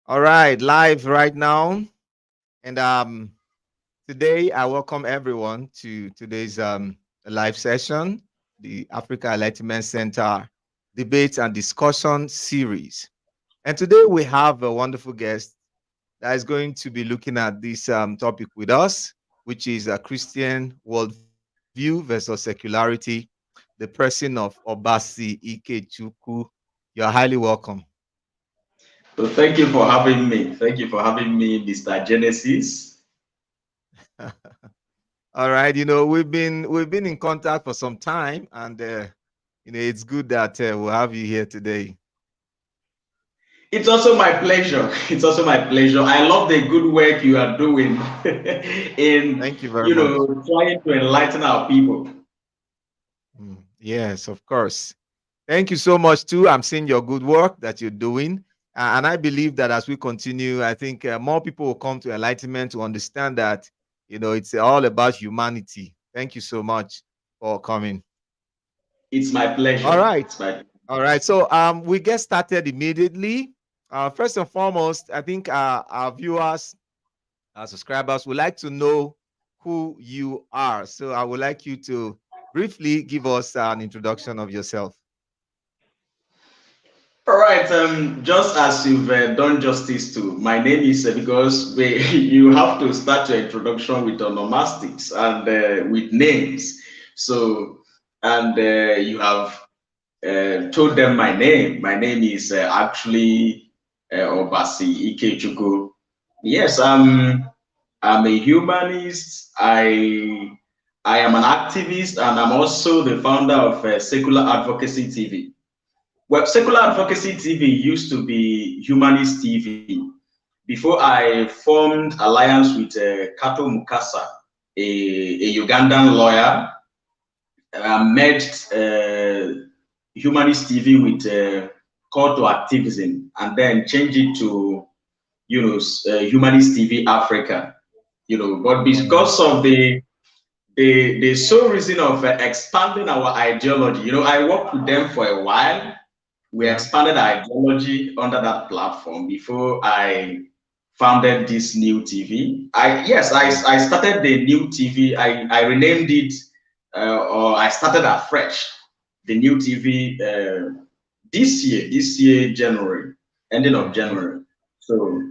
All right, live right now. And today I welcome everyone to today's live session, the Africa Enlightenment Center debate and discussion series. And today we have a wonderful guest that is going to be looking at this topic with us, which is a Christian worldview versus secularity, the person of Obasi Ikechukwu. You're highly welcome. So thank you for having me. Thank you for having me, Mr. Genesis. All right, we've been in contact for some time, and it's good that we'll have you here today. It's also my pleasure. It's also my pleasure. I love the good work you are doing in, Thank you very much. trying to enlighten our people. Yes, of course. Thank you so much too. I'm seeing your good work that you're doing, and I believe that as we continue, I think more people will come to enlightenment to understand that it's all about humanity. Thank you so much for coming. It's my All pleasure. right. It's my All right, so we get started immediately. First and foremost, I think our viewers, our subscribers would like to know who you are. So I would like you to briefly give us an introduction of yourself. All right. Just as you've done justice to my name is because you have to start your introduction with onomastics and with names. So, and you have told them my name. My name is actually Obasi Ikechukwu. Yes, I'm a humanist. I am an activist, and I'm also the founder of Secular Advocacy TV. Well, Secular Advocacy TV used to be Humanist TV before I formed alliance with Kato Mukasa, a Ugandan lawyer. Merged Humanist TV with Call to Activism, and then changed it to Humanist TV Africa. But because of the sole reason of expanding our ideology, I worked with them for a while. We Yeah. expanded our ideology under that platform before I founded this new TV. I started the new TV. I renamed it, or I started afresh the new TV this year January, ending of Okay. January. So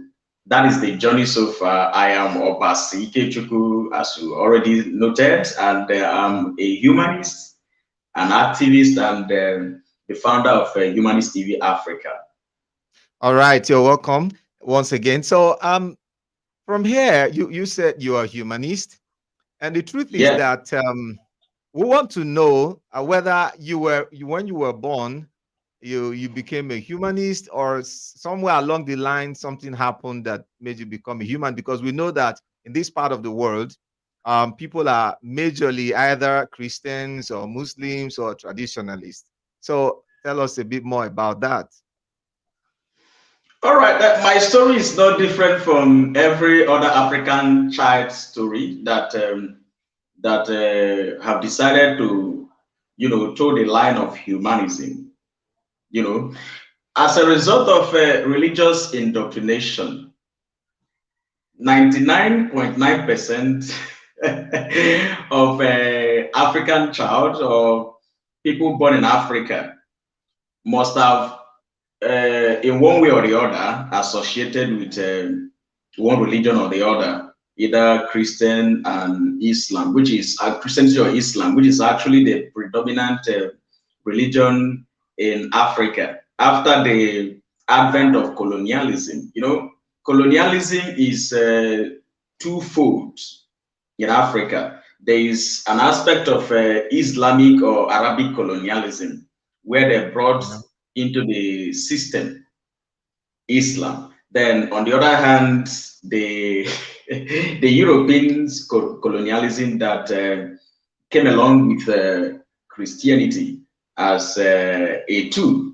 that is the journey so far. I am Obasi Ikechukwu, as you already noted, and I'm a humanist, an activist, and the founder of Humanist TV Africa. All right, you're welcome once again. So from here, you said you are a humanist, and the truth is Yeah. that we want to know whether when you were born, you became a humanist, or somewhere along the line something happened that made you become a human, because we know that in this part of the world, people are majorly either Christians or Muslims or traditionalists. So tell us a bit more about that. All right, my story is not different from every other African child's story that have decided to, toe the line of humanism. You know, as a result of religious indoctrination, 99.9% of African child or people born in Africa must have, in one way or the other, associated with one religion or the other, either Christian and Islam, which is Christianity or Islam, which is actually the predominant religion in Africa after the advent of colonialism. Colonialism is twofold in Africa. There is an aspect of Islamic or Arabic colonialism where they brought Yeah. into the system Islam. Then, on the other hand, the the Europeans colonialism that came along with Christianity as a tool.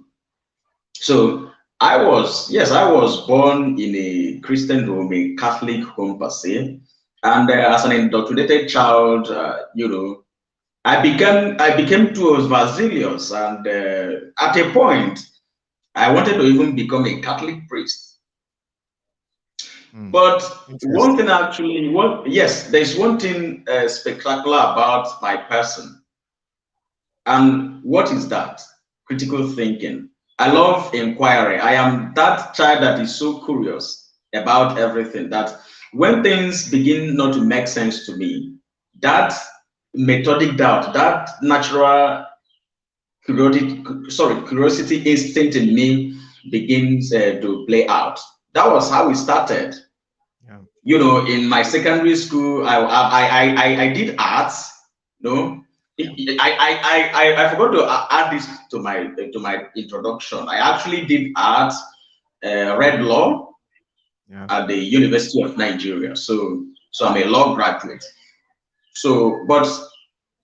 So I was born in a Christian home, a Catholic home per se, and as an indoctrinated child, I became too overzealous, and at a point, I wanted to even become a Catholic priest. Mm. But one Interesting. thing actually, yes, there's one thing spectacular about my person. And what is that? Critical thinking. I love inquiry. I am that child that is so curious about everything that when things begin not to make sense to me, that methodic doubt, that natural curiosity instinct in me begins to play out. That was how it started. Yeah. In my secondary school, I did arts. No, Yeah. I forgot to add this to my introduction. I actually did arts, read law Yeah. at the University of Nigeria. So I'm a law graduate. So, but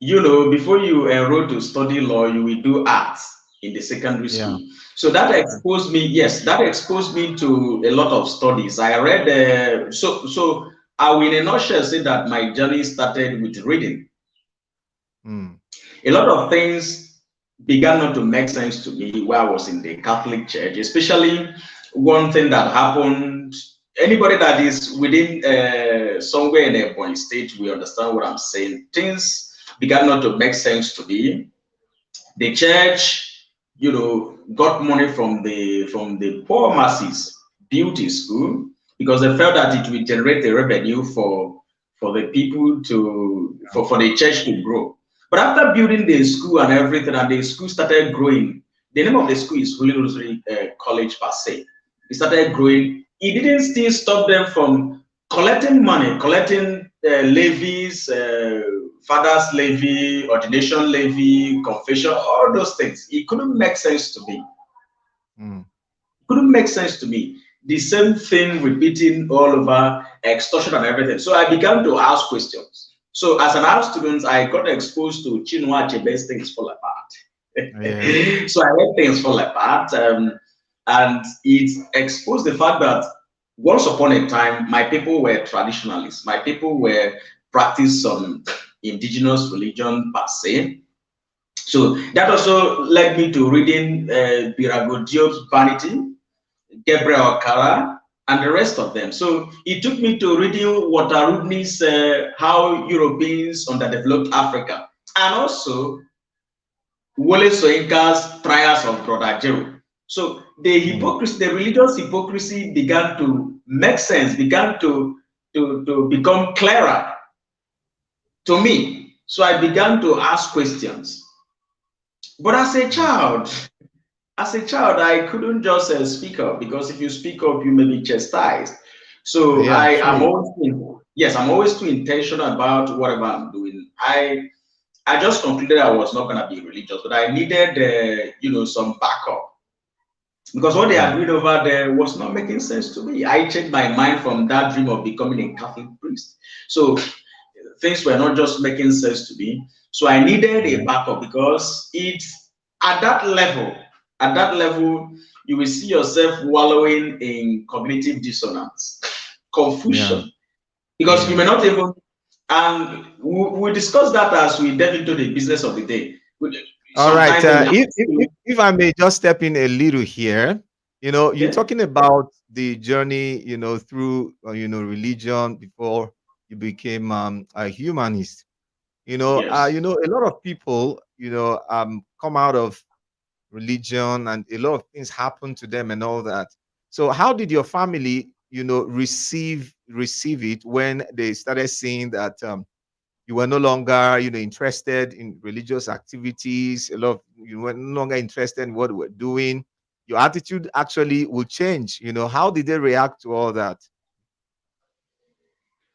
before you enroll to study law, you will do arts in the secondary Yeah. school. So that Yeah. exposed me, yes, that exposed me to a lot of studies. I read, so I will in a nutshell say that my journey started with reading. Mm. A lot of things began not to make sense to me while I was in the Catholic Church, especially one thing that happened. Anybody that is within somewhere in a point state will understand what I'm saying. Things began not to make sense to me. The church, got money from the poor masses, built a school because they felt that it would generate a revenue for the people for the church to grow. But after building the school and everything, and the school started growing, the name of the school is Holy Rosary College per se. It started growing. It didn't still stop them from collecting money, collecting levies, father's levy, ordination levy, confession, all those things. It couldn't make sense to me. Mm. Couldn't make sense to me. The same thing repeating all over, extortion and everything. So I began to ask questions. So as an art student, I got exposed to Chinua Achebe's Things Fall Apart. Yeah. So I read Things Fall Apart, and it exposed the fact that once upon a time, my people were traditionalists. My people were practiced some indigenous religion per se. So that also led me to reading Birago Diop's Vanity, Gabriel Kara, and the rest of them. So it took me to reading Walter Rudney's How Europeans Underdeveloped Africa, and also Wole Soyinka's Trials of Brother Jero. So the Mm. hypocrisy, the religious hypocrisy began to make sense, began to become clearer to me. So I began to ask questions. But Mm. as a child, I couldn't just speak up because if you speak up, you may be chastised. So Yeah. True. I'm always too intentional about whatever I'm doing. I just concluded I was not going to be religious, but I needed, some backup because what they Mm. are doing over there was not making sense to me. I changed my mind from that dream of becoming a Catholic priest. So things were not just making sense to me. So I needed a Yeah. backup because at that level, at that level, you will see yourself wallowing in cognitive dissonance, Yeah. confusion, because you may Yes. not even. And we discuss that as we delve into the business of the day. All right. Sometimes in If I may just step in a little here, you're okay, talking about the journey, through, religion before you became a humanist. yes. A lot of people, come out of religion and a lot of things happen to them and all that. So how did your family, receive it when they started seeing that you were no longer, interested in religious activities. A lot of you were no longer interested in what we're doing. Your attitude actually will change. How did they react to all that?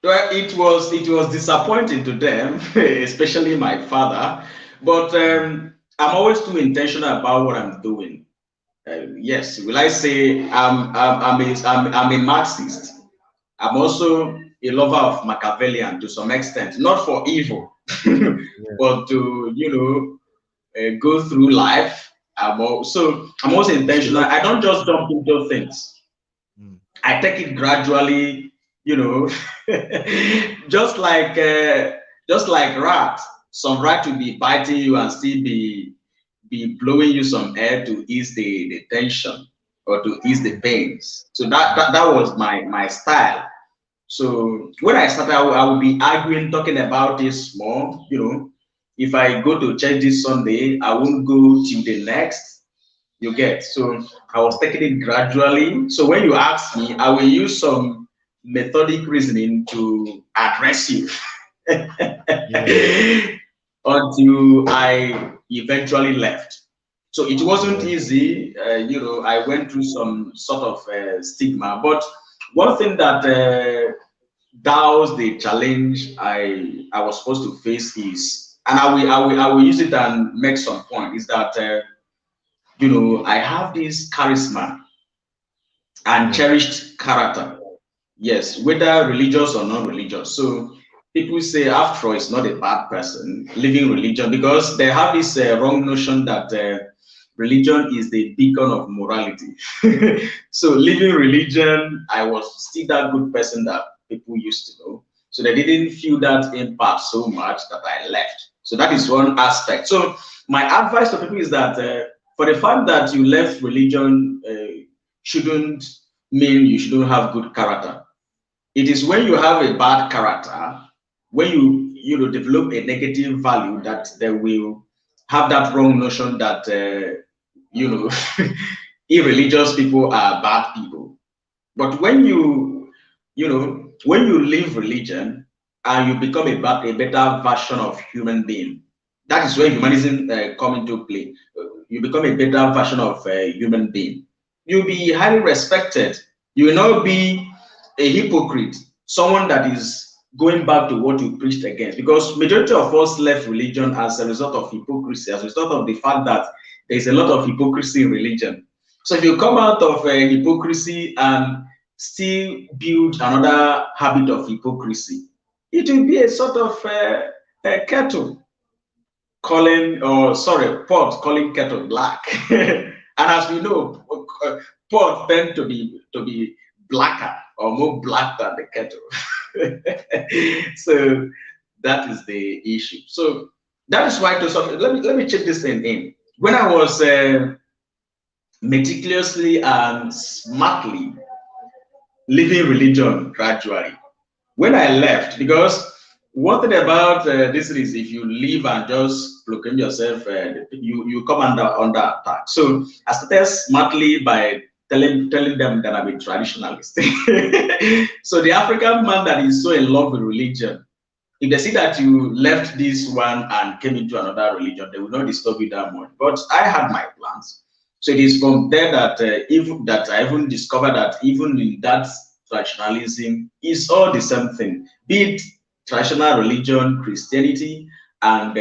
Well, it was disappointing to them, especially my father. But Mm. I'm always too intentional about what I'm doing. Yes, will I say I'm a Marxist. I'm also a lover of Machiavellian to some extent, not for evil, Yeah. but to go through life. I'm also A intentional. I don't just philosopher. jump into things. Mm. I take it gradually, you know, just like uh, just like rats. Some rat will be biting you and still be blowing you some air to ease the tension. or to ease the pains. So that was my style. So when I started, I would be arguing, talking about this more. If I go to church this Sunday, I won't go till the next. You get. So I was taking it gradually. So when you ask me, I will use some methodic reasoning to address you Yeah. until I eventually left. So it wasn't Yeah. easy. I went through some sort of stigma. But one thing that dows the challenge I was supposed to face is, and I will use it and make some point, is that I have this charisma and Yeah. cherished character. Yes, whether religious or non-religious. So people say Afro is not a bad person living religion, because they have this wrong notion that religion is the beacon of morality. So living religion, I was still that good person that people used to know. So they didn't feel that impact so much that I left. So that is one aspect. So my advice to people is that for the fact that you left religion shouldn't mean you shouldn't have good character. It is when you have a bad character, when you develop a negative value, that they will have that wrong notion that you know irreligious people are bad people. But when you leave religion and you become a better version of human being, that is where humanism come into play. You become a better version of a human being. You'll be highly respected. You will not be a hypocrite, someone that is going back to what you preached against. Because majority of us left religion as a result of hypocrisy, as a result of the fact that there is a lot of hypocrisy in religion. So if you come out of hypocrisy and still build another habit of hypocrisy, it will be a sort of a kettle calling, or sorry, pot calling kettle black. And as we know, pot tend to be blacker or more black than the kettle. So that is the issue. So that is why to some, let me check this thing in. When I was meticulously and smartly leaving religion gradually, when I left, because one thing about this is, if you leave and just proclaim yourself, you come under attack. So I started smartly by telling them that I'm a traditionalist. So the African man that is so in love with religion, if they see that you left this one and came into another religion, they will not disturb you that much. But I had my plans. So it is from there that even that I even discovered that even in that traditionalism is all the same thing. Be it traditional religion, Christianity, and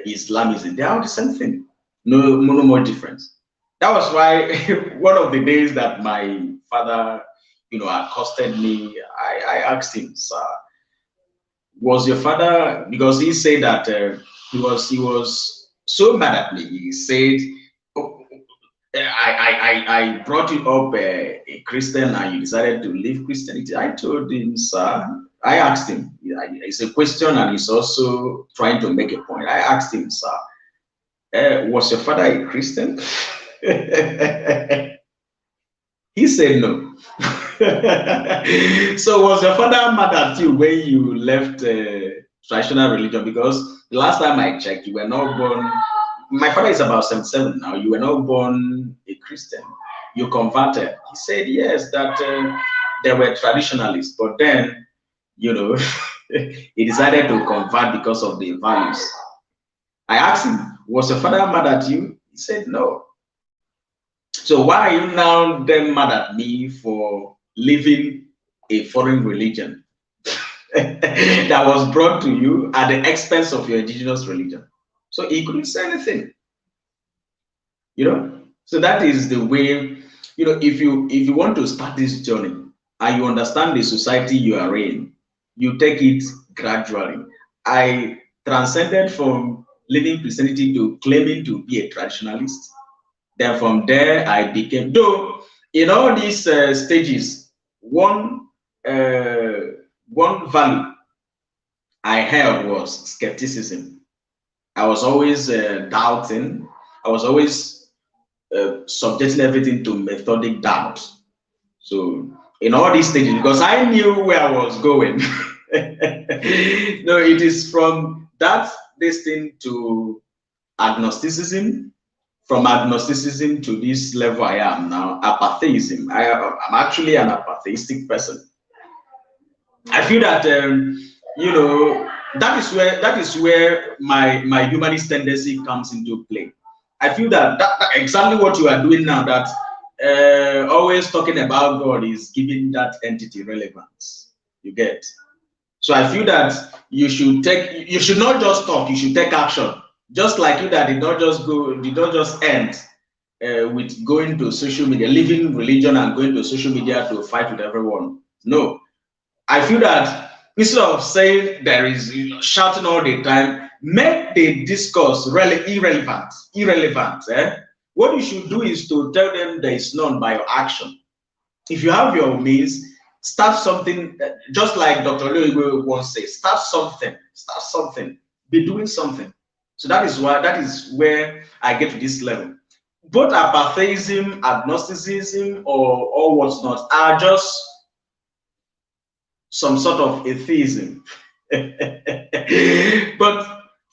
Islamism, they are all the same thing. No more difference. That was why one of the days that my father, accosted me, I asked him, "Sir, was your father?" Because he said that he was so mad at me. He said, "Oh, I brought you up a Christian and you decided to leave Christianity." I told him, "Sir," I asked him, it's a question and he's also trying to make a point. I asked him, "Sir, was your father a Christian?" He said no. So was your father mad at you when you left traditional religion? Because the last time I checked, you were not born. My father is about 77 now. You were not born a Christian. You converted. He said yes, that they were traditionalists, but then he decided to convert because of the values. I asked him, was your father mad at you? He said no. So why are you now then mad at me for leaving a foreign religion that was brought to you at the expense of your indigenous religion? So he couldn't say anything, So that is the way, if you want to start this journey and you understand the society you are in, you take it gradually. I transcended from living Christianity to claiming to be a traditionalist. Then from there, I became, though in all these stages, uh, one value I held was skepticism. I was always doubting. I was always subjecting everything to methodic doubt. So in all these stages, because I knew where I was going. No, it is from that this thing to agnosticism, from agnosticism to this level I am now, apatheism. I'm actually an apatheistic person. I feel that that is where my humanist tendency comes into play. I feel that exactly what you are doing now, that always talking about God is giving that entity relevance. You get. So I feel that you should not just talk, you should take action. Just like you that did not just end with going to social media, leaving religion and going to social media to fight with everyone. No, I feel that instead of saying there is shouting all the time, make the discourse irrelevant. Irrelevant. What you should do is to tell them there is none by your action. If you have your means, start something. Just like Dr. Leo once said, start something. Start something. Be doing something. So that is where I get to this level. Both apatheism, agnosticism, or what's not are just some sort of atheism. But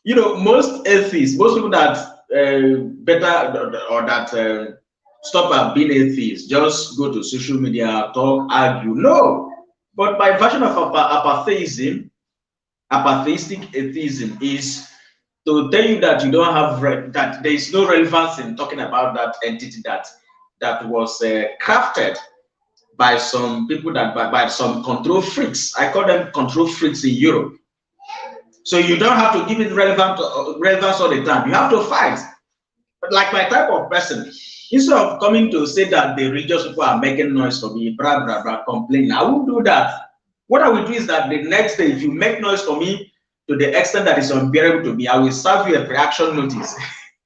most atheists, most people that better or that stop at being atheists, just go to social media, talk, argue. No, but by version of apatheism, apatheistic atheism is to tell you that you don't have that there is no relevance in talking about that entity that was crafted by some people by some control freaks. I call them control freaks in Europe. So you don't have to give it relevance all the time. You have to fight. But like my type of person, instead of coming to say that the religious people are making noise for me, blah blah blah, complaining, I won't do that. What I will do is that the next day, if you make noise for me to the extent that is unbearable to me, I will serve you a reaction notice.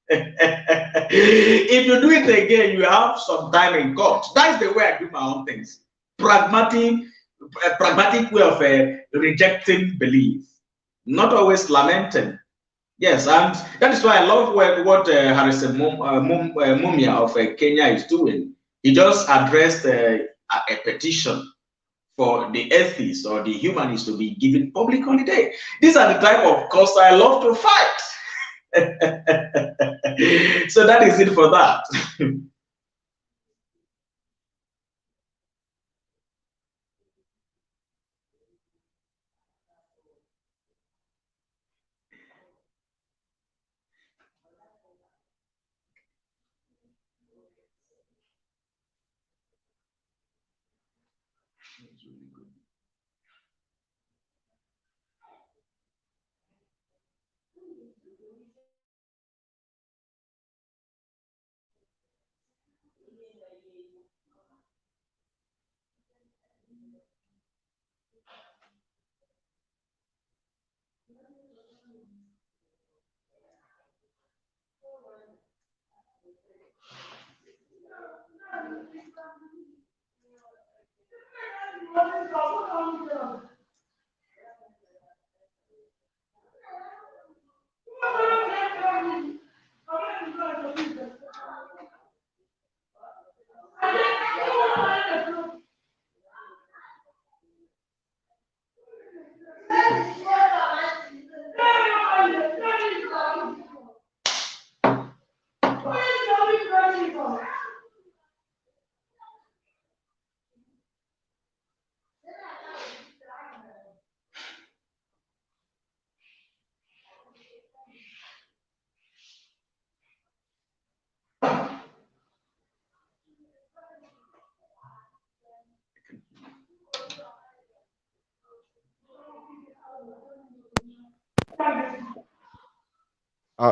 If you do it again, you have some time in court. That's the way I do my own things. Pragmatic, a pragmatic way of rejecting belief, not always lamenting. Yes, and that is why I love what Harrison Mumia of Kenya is doing. He just addressed a petition for the atheists or the humanists to be given public holiday. These are the type of cause I love to fight. So that is it for that.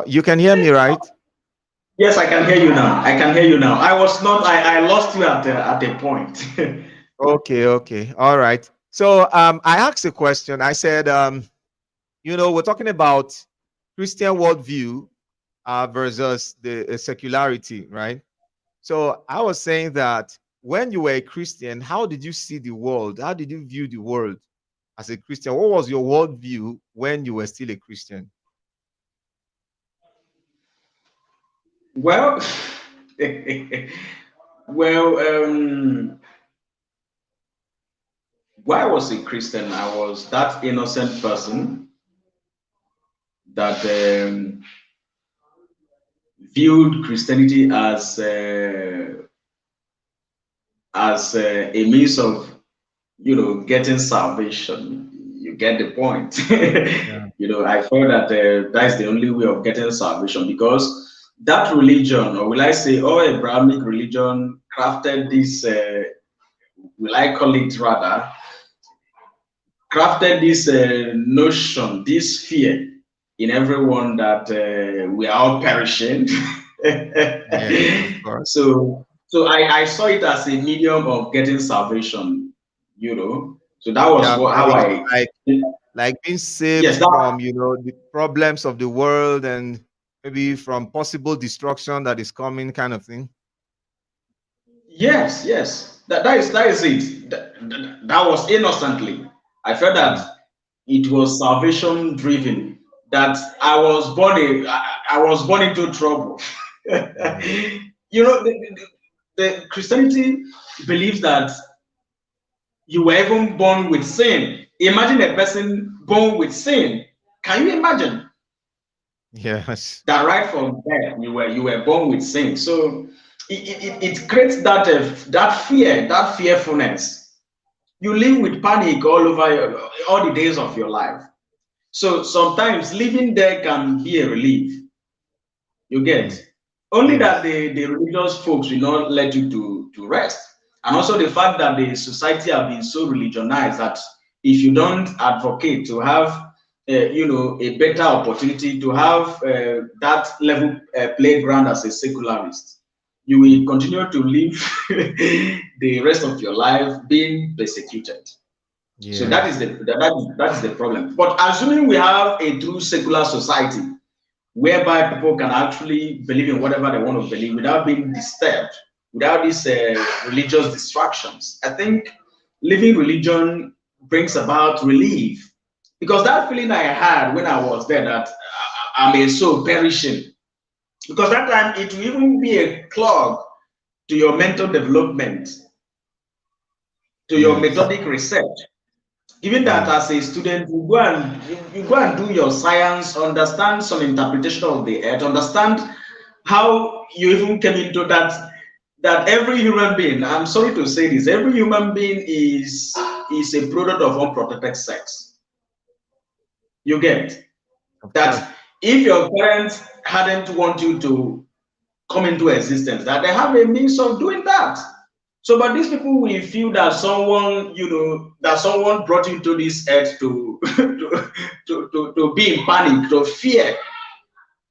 You can hear me, right? Yes, I can hear you now. I can hear you now. I was not. I lost you at a point. Okay, okay, all right. So I asked a question. I said, we're talking about Christian worldview versus the secularity, right? So I was saying that when you were a Christian, how did you see the world? How did you view the world as a Christian? What was your worldview when you were still a Christian? Well, Well, why I was a Christian, I was that innocent person that viewed Christianity as a means of getting salvation. You get the point. Yeah. I felt that that's the only way of getting salvation, because that religion, or will I say, all Abrahamic religion, crafted this. Will I call it rather? Crafted this notion, this fear in everyone that we are all perishing. Yes, of course. So I saw it as a medium of getting salvation. So that was Yeah, how maybe I. like being saved Yes, that. from, the problems of the world and maybe from possible destruction that is coming kind of thing. Yes, yes. That is it. That was innocently. I felt Mm, that it was salvation driven. That I was born into trouble. yeah. The Christianity believes that you were even born with sin. Imagine a person born with sin. Can you imagine Yes. that right from birth you were born with sin? So it creates that fear, that fearfulness. You live with panic all the days of your life. So sometimes living there can be a relief. You get. Mm, Only that yes. the religious folks will not let you to rest. And also the fact that the society have been so religionized that if you don't advocate to have a better opportunity to have that level playground as a secularist, you will Mm, continue to live the rest of your life being persecuted. So that is yes. that is the problem. But assuming we have a true secular society whereby people can actually believe in whatever they want to believe without being disturbed, without these religious distractions, I think living religion brings about relief. Because that feeling I had when I was there that I'm a soul perishing, because that time it will even be a clog to your mental development, to your Yes. methodic research. Given that Yeah. as a student, you go and do your science, understand some interpretation of the earth, understand how you even came into that every human being, I'm sorry to say this, every human being is a product of unprotected sex. You get Of that. course. If your parents hadn't want you to come into existence, that they have a means of doing that. So, but these people will feel that someone brought you to this earth to to be in panic, to fear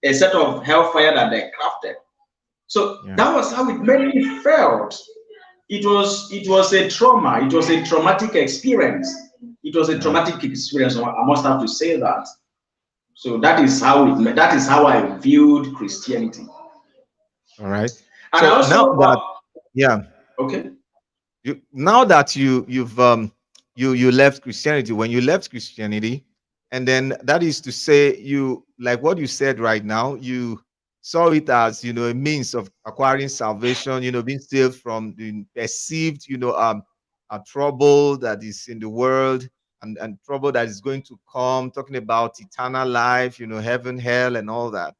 a set of hellfire that they crafted. So Yeah. that was how it made me felt. It was a trauma. It was a traumatic experience. It was a Yeah. traumatic experience. I must have to say that. So that is how I viewed Christianity. All right. And I So now also that, yeah, okay. now that you left Christianity, when you left Christianity, and then that is to say, you, like what you said right now, you saw it as, a means of acquiring salvation, being saved from the perceived, trouble that is in the world, and trouble that is going to come, talking about eternal life, heaven, hell, and all that.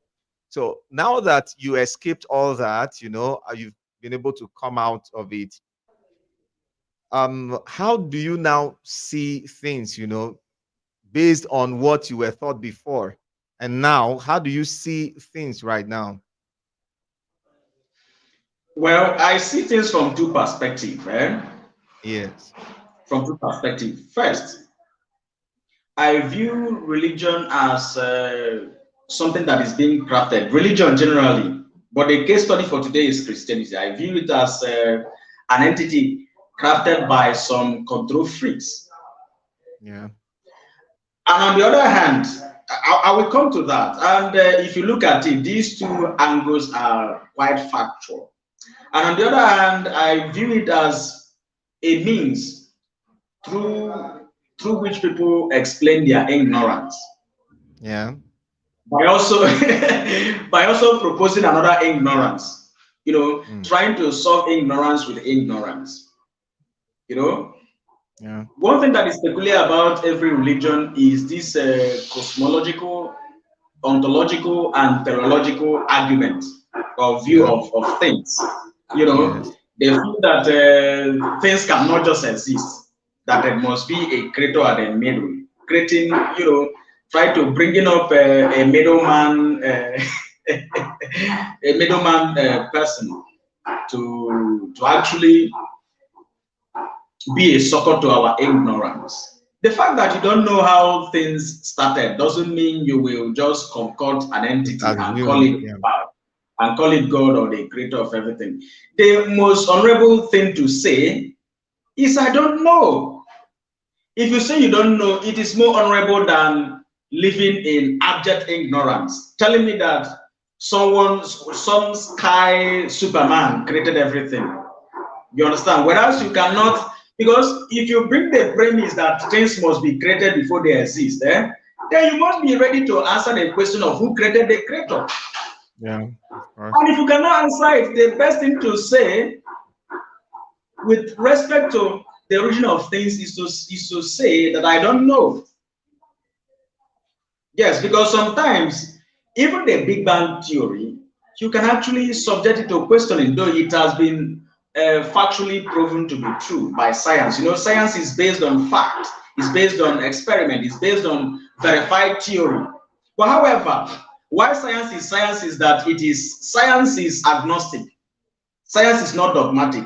So now that you escaped all that, you've been able to come out of it. How do you now see things, based on what you were taught before? And now, how do you see things right now? Well, I see things from two perspectives. Yes. From two perspectives. First, I view religion as something that is being crafted. Religion generally, but the case study for today is Christianity. I view it as an entity crafted by some control freaks. Yeah. And on the other hand, I will come to that. And if you look at it, these two angles are quite factual. And on the other hand, I view it as a means through through which people explain their ignorance Yeah. by also by also proposing another ignorance. Mm. trying to solve ignorance with ignorance. You know, Yeah. one thing that is peculiar about every religion is this cosmological, ontological, and teleological argument or view Yeah. of things. Yes. They feel that things cannot just exist, that there must be a creator and a middle. Creating, try to bringing up a middleman, a middleman person to actually be a succor to our ignorance. The fact that you don't know how things started doesn't mean you will just concoct an Just entity and call assume. it Yeah. God and call it God or the creator of everything. The most honorable thing to say is I don't know. If you say you don't know, it is more honorable than living in abject ignorance. Telling me that some sky Superman created everything. You understand? Whereas you cannot, because if you bring the premise that things must be created before they exist, then you must be ready to answer the question of who created the creator. Yeah. Of course. And if you cannot answer it, the best thing to say with respect to the origin of things is to say that I don't know. Yes, because sometimes even the Big Bang theory, you can actually subject it to questioning, though it has been factually proven to be true by science. Science is based on fact, it's based on experiment, it's based on verified theory. But however, why science is that science is agnostic. Science is not dogmatic.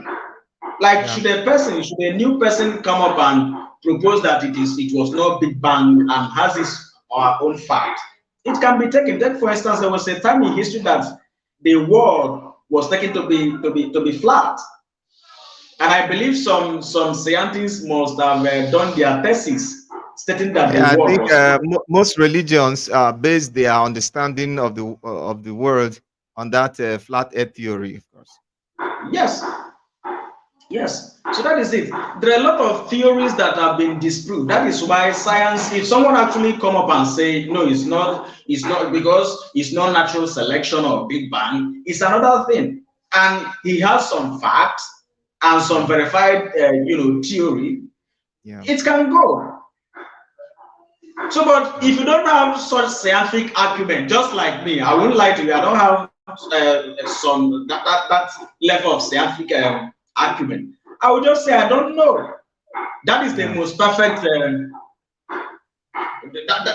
Like Yeah. should a new person come up and propose that it was not Big Bang and has its our own fact, it can be taken. Take for instance, there was a time in history that the world was taken to be flat, and I believe some scientists must have done their thesis stating that the Yeah, I world think was flat. most religions base their understanding of the world on that flat Earth theory, of course. Yes, yes, so that is it. There are a lot of theories that have been disproved. That is why science, if someone actually come up and say, no, it's not because it's not natural selection or Big Bang, it's another thing. And he has some facts and some Yeah. verified, theory, Yeah. it can go. So, but if you don't have such scientific argument, just like me, I won't lie to you, I don't have that level of scientific argument. I would just say I don't know. That is the Yeah. most perfect.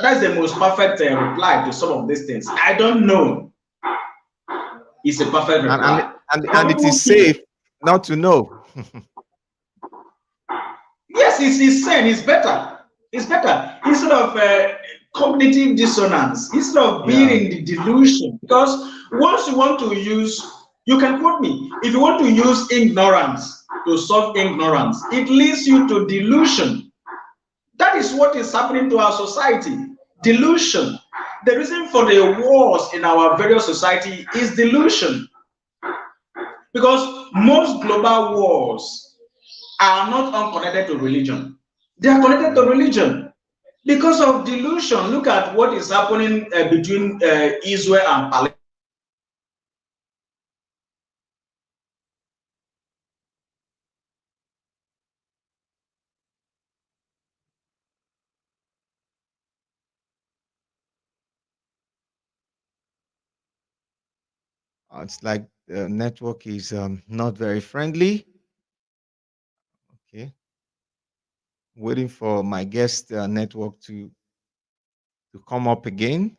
That's the most perfect reply to some of these things. I don't know. It's a perfect and and reply. and But it people is feel, safe not to know. yes, it's sane. It's better. It's better instead of cognitive dissonance. Instead of being Yeah. in the delusion, because once you want to use, you can quote me. If you want to use ignorance to solve ignorance, it leads you to delusion. That is what is happening to our society. Delusion. The reason for the wars in our various society is delusion. Because most global wars are not unconnected to religion. They are connected to Yeah. religion because of delusion. Look at what is happening between Israel and Palestine. It's like the network is not very friendly. Okay. Waiting for my guest network to come up again.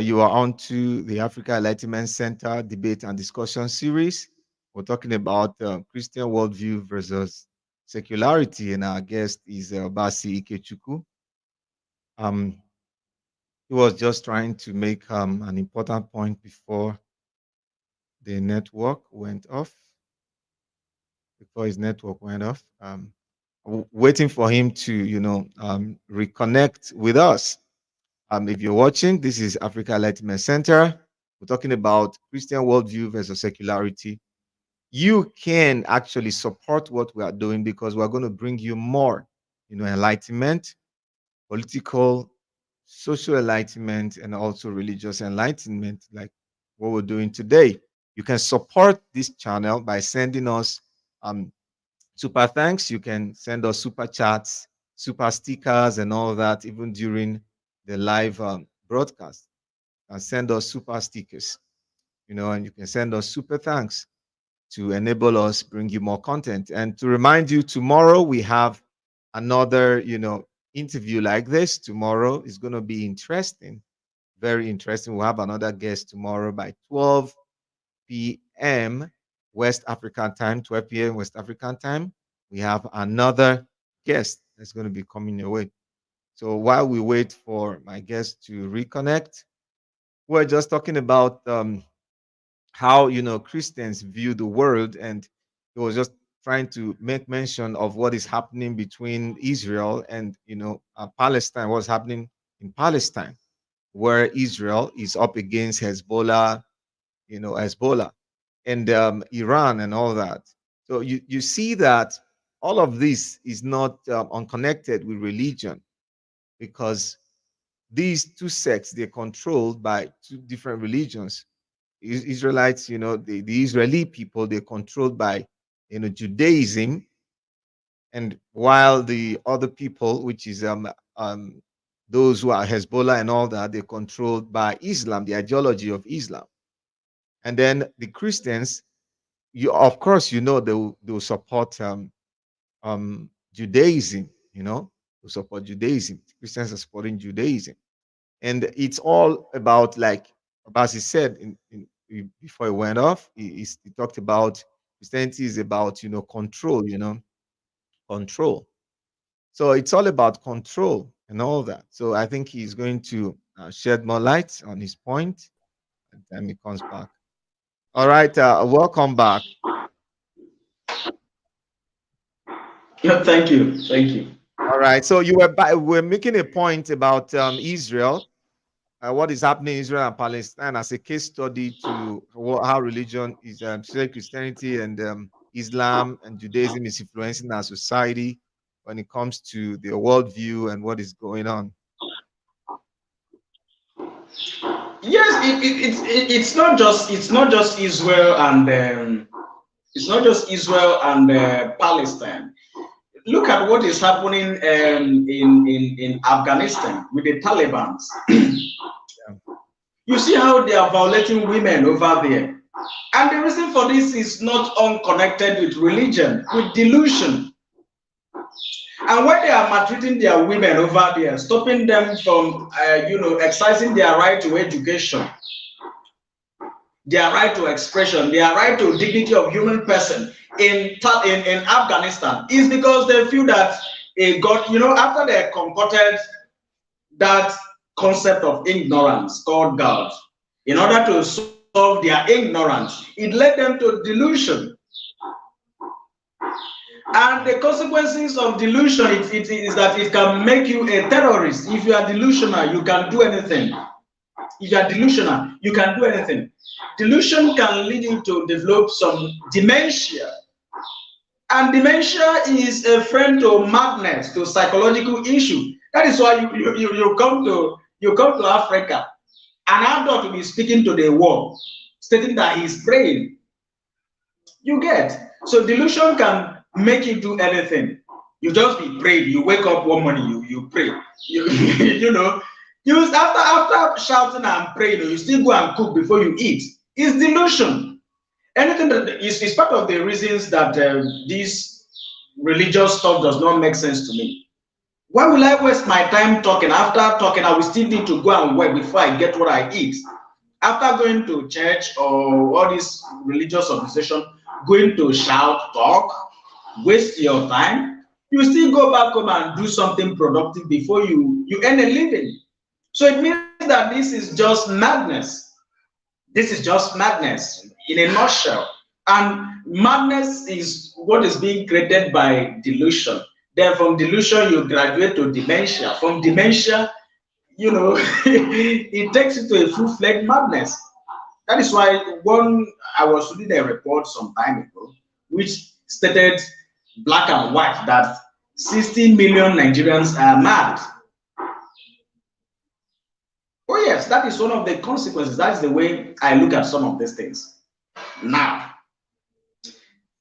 You are on to the Africa Enlightenment Center debate and discussion series. We're talking about Christian worldview versus secularity, and our guest is Basi Ikechukwu. Um, he was just trying to make an important point before the network went off. Before his network went off, waiting for him to, reconnect with us. If you're watching, this is Africa Enlightenment Center. We're talking about Christian worldview versus secularity. You can actually support what we are doing because we're going to bring you more, enlightenment, political, social enlightenment, and also religious enlightenment, like what we're doing today. You can support this channel by sending us um, super thanks. You can send us super chats, super stickers, and all that, even during the live broadcast. And send us super stickers, and you can send us super thanks to enable us bring you more content. And to remind you, tomorrow we have another, interview like this. Tomorrow is going to be interesting, very interesting. We'll have another guest tomorrow by 12 p.m. West African time, 12 p.m. West African time. We have another guest that's going to be coming your way. So while we wait for my guest to reconnect, we're just talking about how Christians view the world, and he was just trying to make mention of what is happening between Israel and Palestine. What's happening in Palestine, where Israel is up against Hezbollah and Iran and all that. So you see that all of this is not unconnected with religion, because these two sects, they're controlled by two different religions. Israelites, the Israeli people, they're controlled by Judaism, and while the other people, which is those who are Hezbollah and all that, they're controlled by Islam, the ideology of Islam. And then the Christians, you of course they'll support Judaism, they support Judaism. Christians are supporting Judaism, and it's all about, like as he said before he went off. He talked about Christianity is about control, control. So it's all about control and all that. So I think he's going to shed more light on his point, and then he comes back. All right, welcome back. Yeah, thank you. All right, so we're making a point about Israel, what is happening in Israel and Palestine as a case study to how religion is, Christianity and Islam and Judaism is influencing our society when it comes to the worldview and what is going on. Yes, it's not just Israel and it's not just Israel and Palestine. Look at what is happening in Afghanistan with the Taliban. Yeah. You see how they are violating women over there. And the reason for this is not unconnected with religion, with delusion. And when they are maltreating their women over there, stopping them from, exercising their right to education, their right to expression, their right to dignity of human person in Afghanistan, is because they feel that a God, after they concocted that concept of ignorance called God, in order to solve their ignorance, it led them to delusion. And the consequences of delusion is that it can make you a terrorist. If you are delusional, you can do anything. If you are delusional, you can do anything. Delusion can lead you to develop some dementia. And dementia is a friend to madness, to psychological issue. That is why you come to Africa. An adult will be speaking to the wall, stating that he's praying. You get. So delusion can make you do anything. You just be praying. You wake up one morning, you pray. You after shouting and praying, you still go and cook before you eat. It's delusion. Anything that is part of the reasons that this religious stuff does not make sense to me. Why will I waste my time talking? After talking, I will still need to go and work before I get what I eat. After going to church or all this religious organization, going to shout, talk, waste your time, you still go back home and do something productive before you earn a living. So it means that this is just madness. This is just madness in a nutshell. And madness is what is being created by delusion. Then from delusion, you graduate to dementia. From dementia, it takes you to a full-fledged madness. That is why I was reading a report some time ago, which stated black and white that 60 million Nigerians are mad. Oh yes, that is one of the consequences. That's the way I look at some of these things. Now,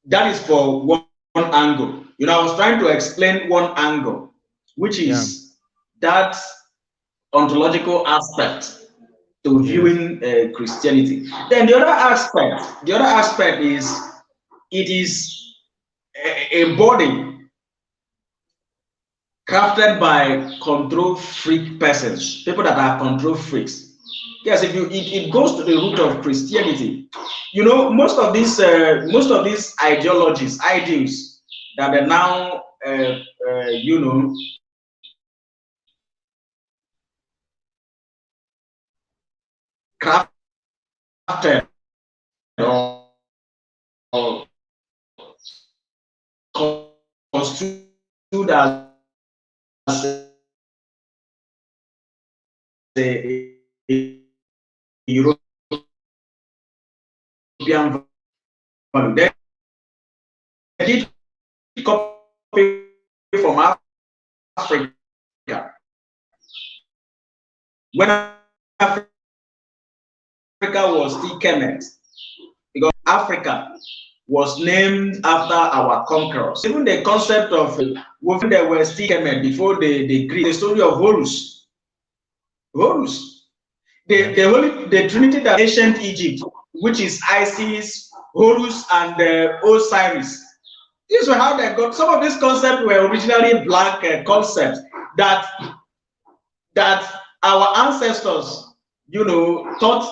that is for one angle. I was trying to explain one angle, which is that ontological aspect to viewing Christianity. Then the other aspect is it is a body crafted by control freak persons, people that are control freaks. Yes, if it goes to the root of Christianity. Most of these ideologies, ideals that are now crafted or construed as a European value. They did copy from Africa. When Africa was still Kemet, because Africa was named after our conquerors. Even the concept of when they were still Kemet before the Greek, the story of Horus. The Trinity that ancient Egypt, which is Isis, Horus, and Osiris. This is how they got. Some of these concepts were originally black concepts that our ancestors, taught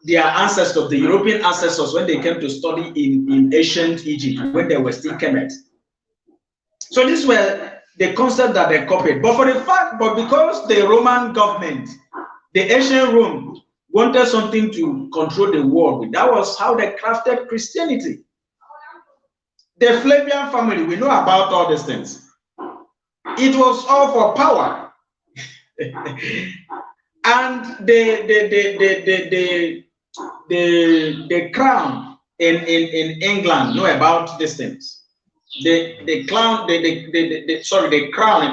their ancestors, the European ancestors, when they came to study in ancient Egypt, when they were still Kemet. So these were the concepts that they copied. But because the Roman government, the ancient Rome, wanted something to control the world with, that was how they crafted Christianity. The Flavian family, we know about all these things. It was all for power. And the crown in England know about these things. The crown in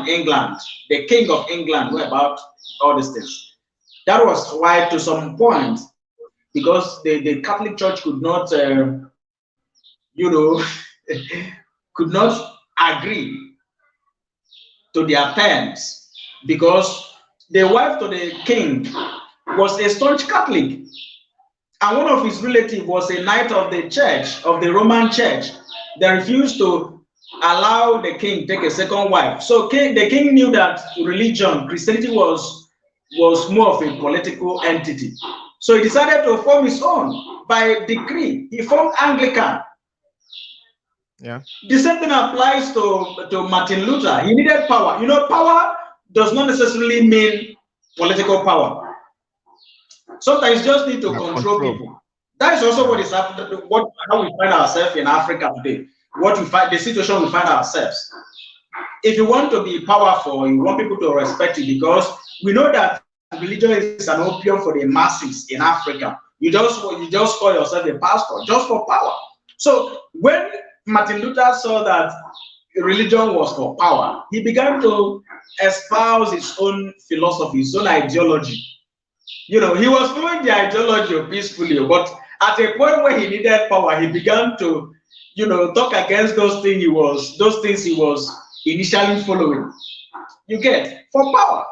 England, the king of England know about all these things. That was why, to some point, because the Catholic Church could not, could not agree to their terms, because the wife to the king was a staunch Catholic, and one of his relatives was a knight of the church, of the Roman church. They refused to allow the king take a second wife. So the king knew that religion, Christianity, was more of a political entity. So he decided to form his own by decree. He formed Anglican. Yeah. The same thing applies to Martin Luther. He needed power. Power does not necessarily mean political power. Sometimes you just need to control people. That is also what is happening, how we find ourselves in Africa today. The situation we find ourselves. If you want to be powerful, you want people to respect you, because we know that religion is an opium for the masses in Africa. You just call yourself a pastor just for power. So when Martin Luther saw that religion was for power, he began to espouse his own philosophy, his own ideology. He was following the ideology peacefully, but at a point where he needed power, he began to, talk against those things he was initially following. You get, for power.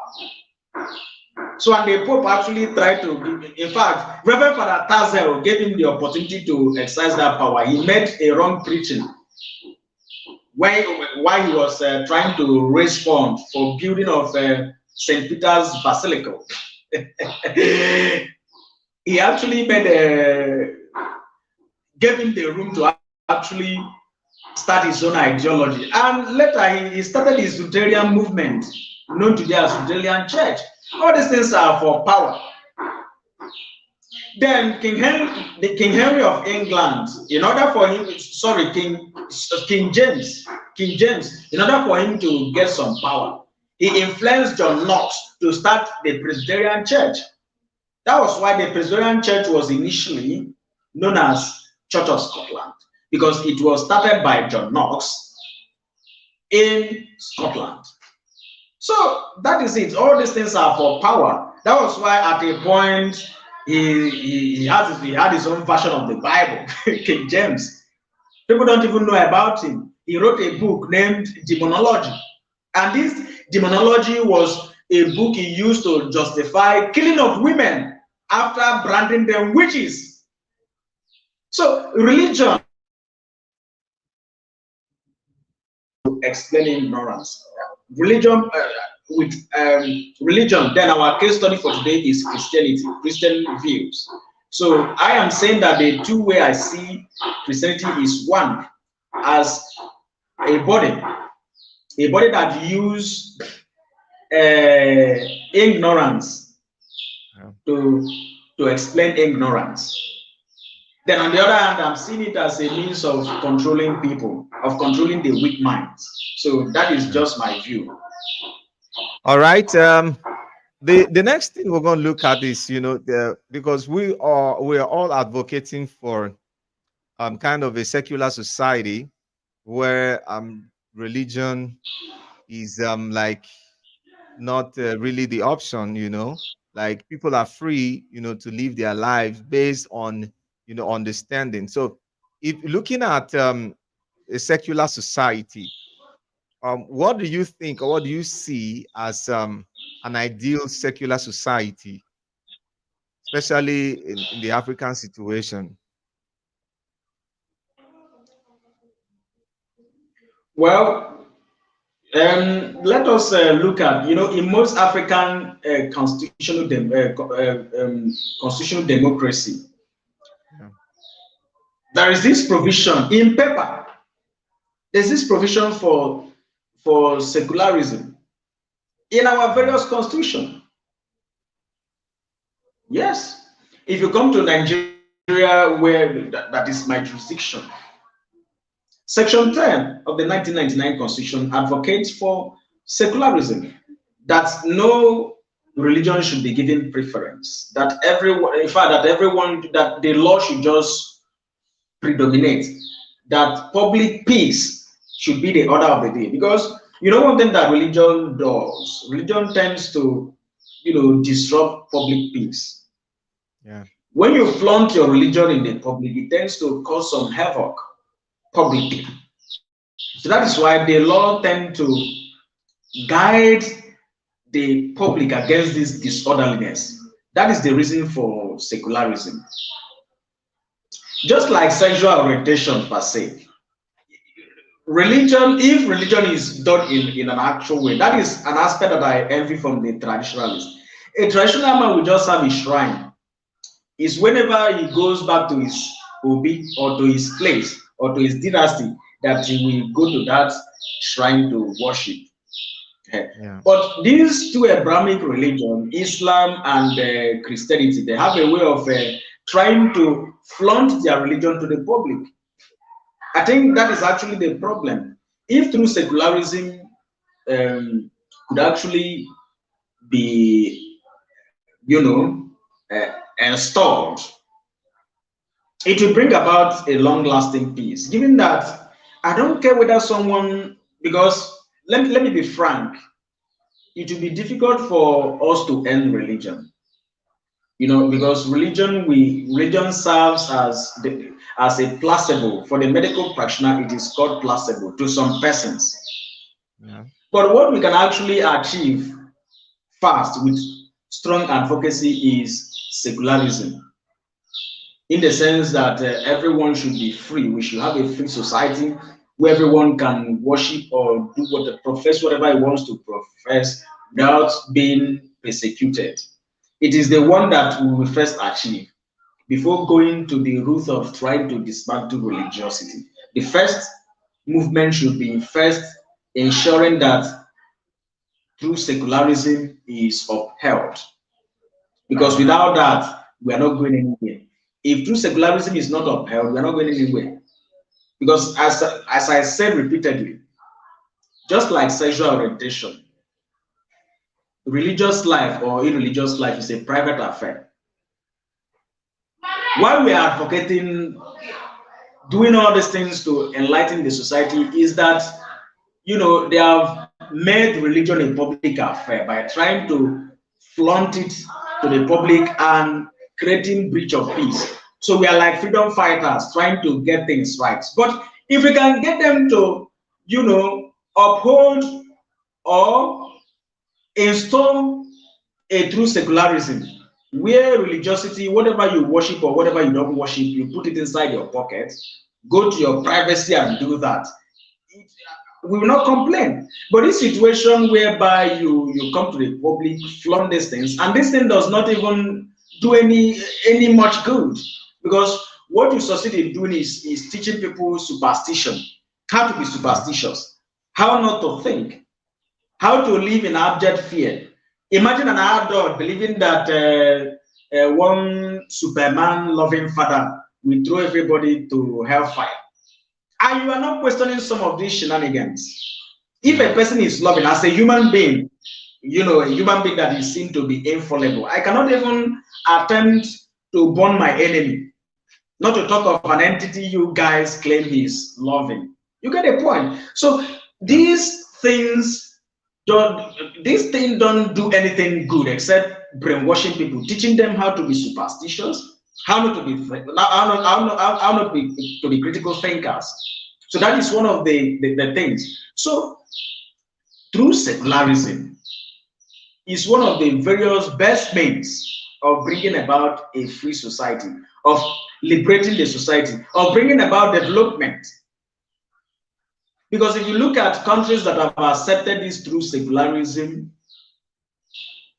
So, and the Pope actually tried to, in fact, Reverend Father Tazel gave him the opportunity to exercise that power. He made a wrong preaching while he was trying to raise funds for building of St. Peter's Basilica. He actually gave him the room to actually start his own ideology. And later he started his Lutheran movement, known today as Lutheran Church. All these things are for power. Then King Henry of England, in order for him, King James, in order for him to get some power, he influenced John Knox to start the Presbyterian Church. That was why the Presbyterian Church was initially known as Church of Scotland, because it was started by John Knox in Scotland. So that is it. All these things are for power. That was why at a point He had his own version of the Bible, King James. People don't even know about him. He wrote a book named Demonology. And this demonology was a book he used to justify killing of women after branding them witches. So religion explain ignorance. Religion with religion. Then our case study for today is Christianity, Christian views. So I am saying that the two way I see Christianity is one as a body that use ignorance Yeah. to explain ignorance. Then on the other hand, I'm seeing it as a means of controlling people, of controlling the weak minds. So that is Yeah. just my view. All right. The next thing we're going to look at is, because we are all advocating for kind of a secular society where religion is like not really the option, like people are free, to live their lives based on, understanding. So if looking at a secular society, what do you think, or what do you see as an ideal secular society, especially in the African situation? Well, let us look at, in most African constitutional democracy, Yeah. there is this provision in paper. There's this provision for secularism in our Yeah. various constitution. Yes, if you come to Nigeria, where that is my jurisdiction, Section 10 of the 1999 Constitution advocates for secularism, that no religion should be given preference, that everyone, in fact, that the law should just predominate, that public peace should be the order of the day. Because one thing that religion does, religion tends to, disrupt public peace. Yeah. When you flaunt your religion in the public, it tends to cause some havoc publicly. So that is why the law tend to guide the public against this disorderliness. That is the reason for secularism. Just like sexual orientation per se, religion, if religion is done in an actual way, that is an aspect that I envy from the traditionalists. A traditional man will just have a shrine. Is whenever he goes back to his obi or to his place or to his dynasty that he will go to that shrine to worship. Yeah. But these two Abrahamic religion, Islam and Christianity, they have a way of trying to flaunt their religion to the public. I think that is actually the problem. If through secularism could actually be, installed, it will bring about a long-lasting peace. Given that, I don't care whether someone, because let me be frank, it will be difficult for us to end religion. Because religion serves as a placebo. For the medical practitioner, it is called placebo to some persons. Yeah. But what we can actually achieve fast with strong advocacy is secularism, in the sense that everyone should be free. We should have a free society where everyone can worship or do profess whatever he wants to profess without being persecuted. It is the one that we will first achieve before going to the route of trying to dismantle religiosity. The first movement should be first ensuring that true secularism is upheld. Because Yeah. without that, we are not going anywhere. If true secularism is not upheld, we are not going anywhere. Because as I said repeatedly, just like sexual orientation, religious life or irreligious life is a private affair. Why we are advocating doing all these things to enlighten the society is that they have made religion a public affair by trying to flaunt it to the public, and creating breach of peace. So we are like freedom fighters trying to get things right. But if we can get them to, uphold or install a true secularism, where religiosity, whatever you worship or whatever you don't worship, you put it inside your pocket, go to your privacy and do that. We will not complain. But this situation whereby you come to the public, flaunt these things, and this thing does not even do any much good, because what you succeed in doing is teaching people superstition, how to be Yeah. superstitious, how not to think, how to live in abject fear. Imagine an adult believing that one Superman loving father will throw everybody to hellfire. And you are not questioning some of these shenanigans. If Yeah. a person is loving as a human being, a human being that is seen to be infallible, I cannot even attempt to burn my enemy, not to talk of an entity you guys claim is loving. You get a point. So Yeah. these things don't these things don't do anything good except brainwashing people, teaching them how to be superstitious, how not to be to be critical thinkers. So that is one of the things. So true secularism is one of the various best means of bringing about a free society, of liberating the society, of bringing about development. Because if you look at countries that have accepted this through secularism,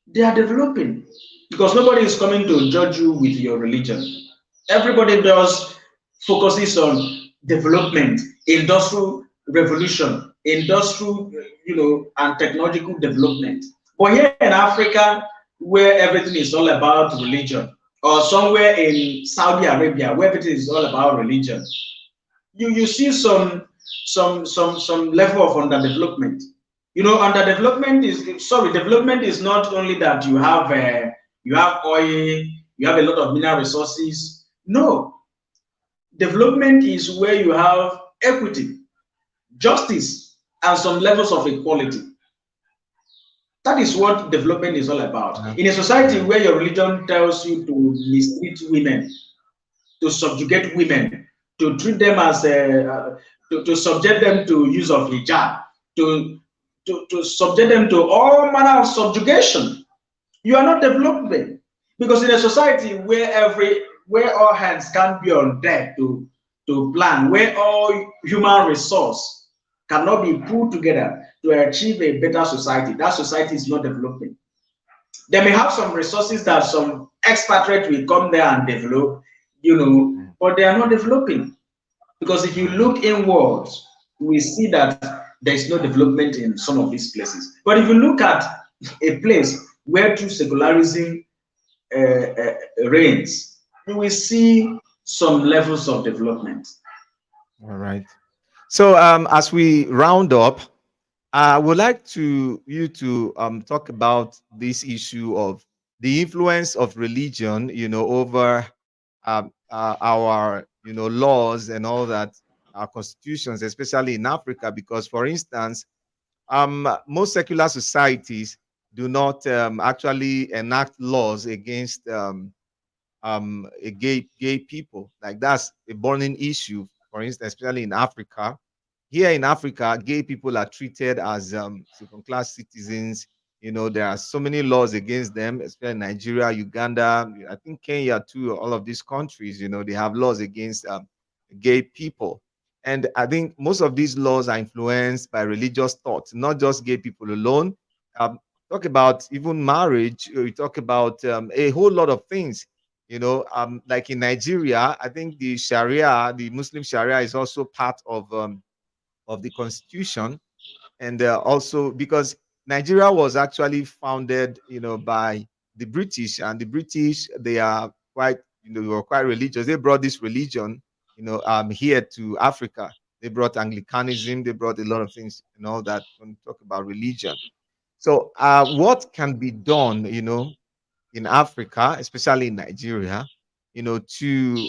they are developing. Because nobody is coming to judge you with your religion. Everybody does focuses on development, industrial revolution, industrial, and technological development. But here in Africa, where everything is all about religion, or somewhere in Saudi Arabia, where everything is all about religion, you see some level of underdevelopment. Underdevelopment is sorry, development is not only that you have oil, you have a lot of mineral resources. No, development is where you have equity, justice, and some levels of equality. That is what development is all about. Yeah. In a society Yeah. where your religion tells you to mistreat women, to subjugate women, to treat them as to subject them to use of hijab, to, to subject them to all manner of subjugation, you are not developing. Because in a society where all hands can be on deck to plan, where all human resource cannot be pulled together to achieve a better society, that society is not developing. They may have some resources that some expatriate will come there and develop, Mm. but they are not developing. Because if you All right. look inwards, we see that there is no development in some of these places. But if you look at a place where true secularism reigns, you will see some levels of development. All right. So as we round up, I would like to you to talk about this issue of the influence of religion, over our, laws and all that, our constitutions, especially in Africa, because, for instance, most secular societies do not actually enact laws against gay people. Like, that's a burning issue, for instance, especially in Africa. Here in Africa, gay people are treated as second class citizens. There are so many laws against them, especially in Nigeria, Uganda, I think Kenya too. All of these countries, they have laws against gay people. And I think most of these laws are influenced by religious thoughts, not just gay people alone. Talk about even marriage, you talk about a whole lot of things. Like in Nigeria, I think the Sharia, the Muslim Sharia, is also part of the constitution. And also because Nigeria was actually founded, by the British, and the British, they are quite, they were quite religious. They brought this religion, here to Africa. They brought Anglicanism, they brought a lot of things and all that when we talk about religion. So what can be done, in Africa, especially in Nigeria, to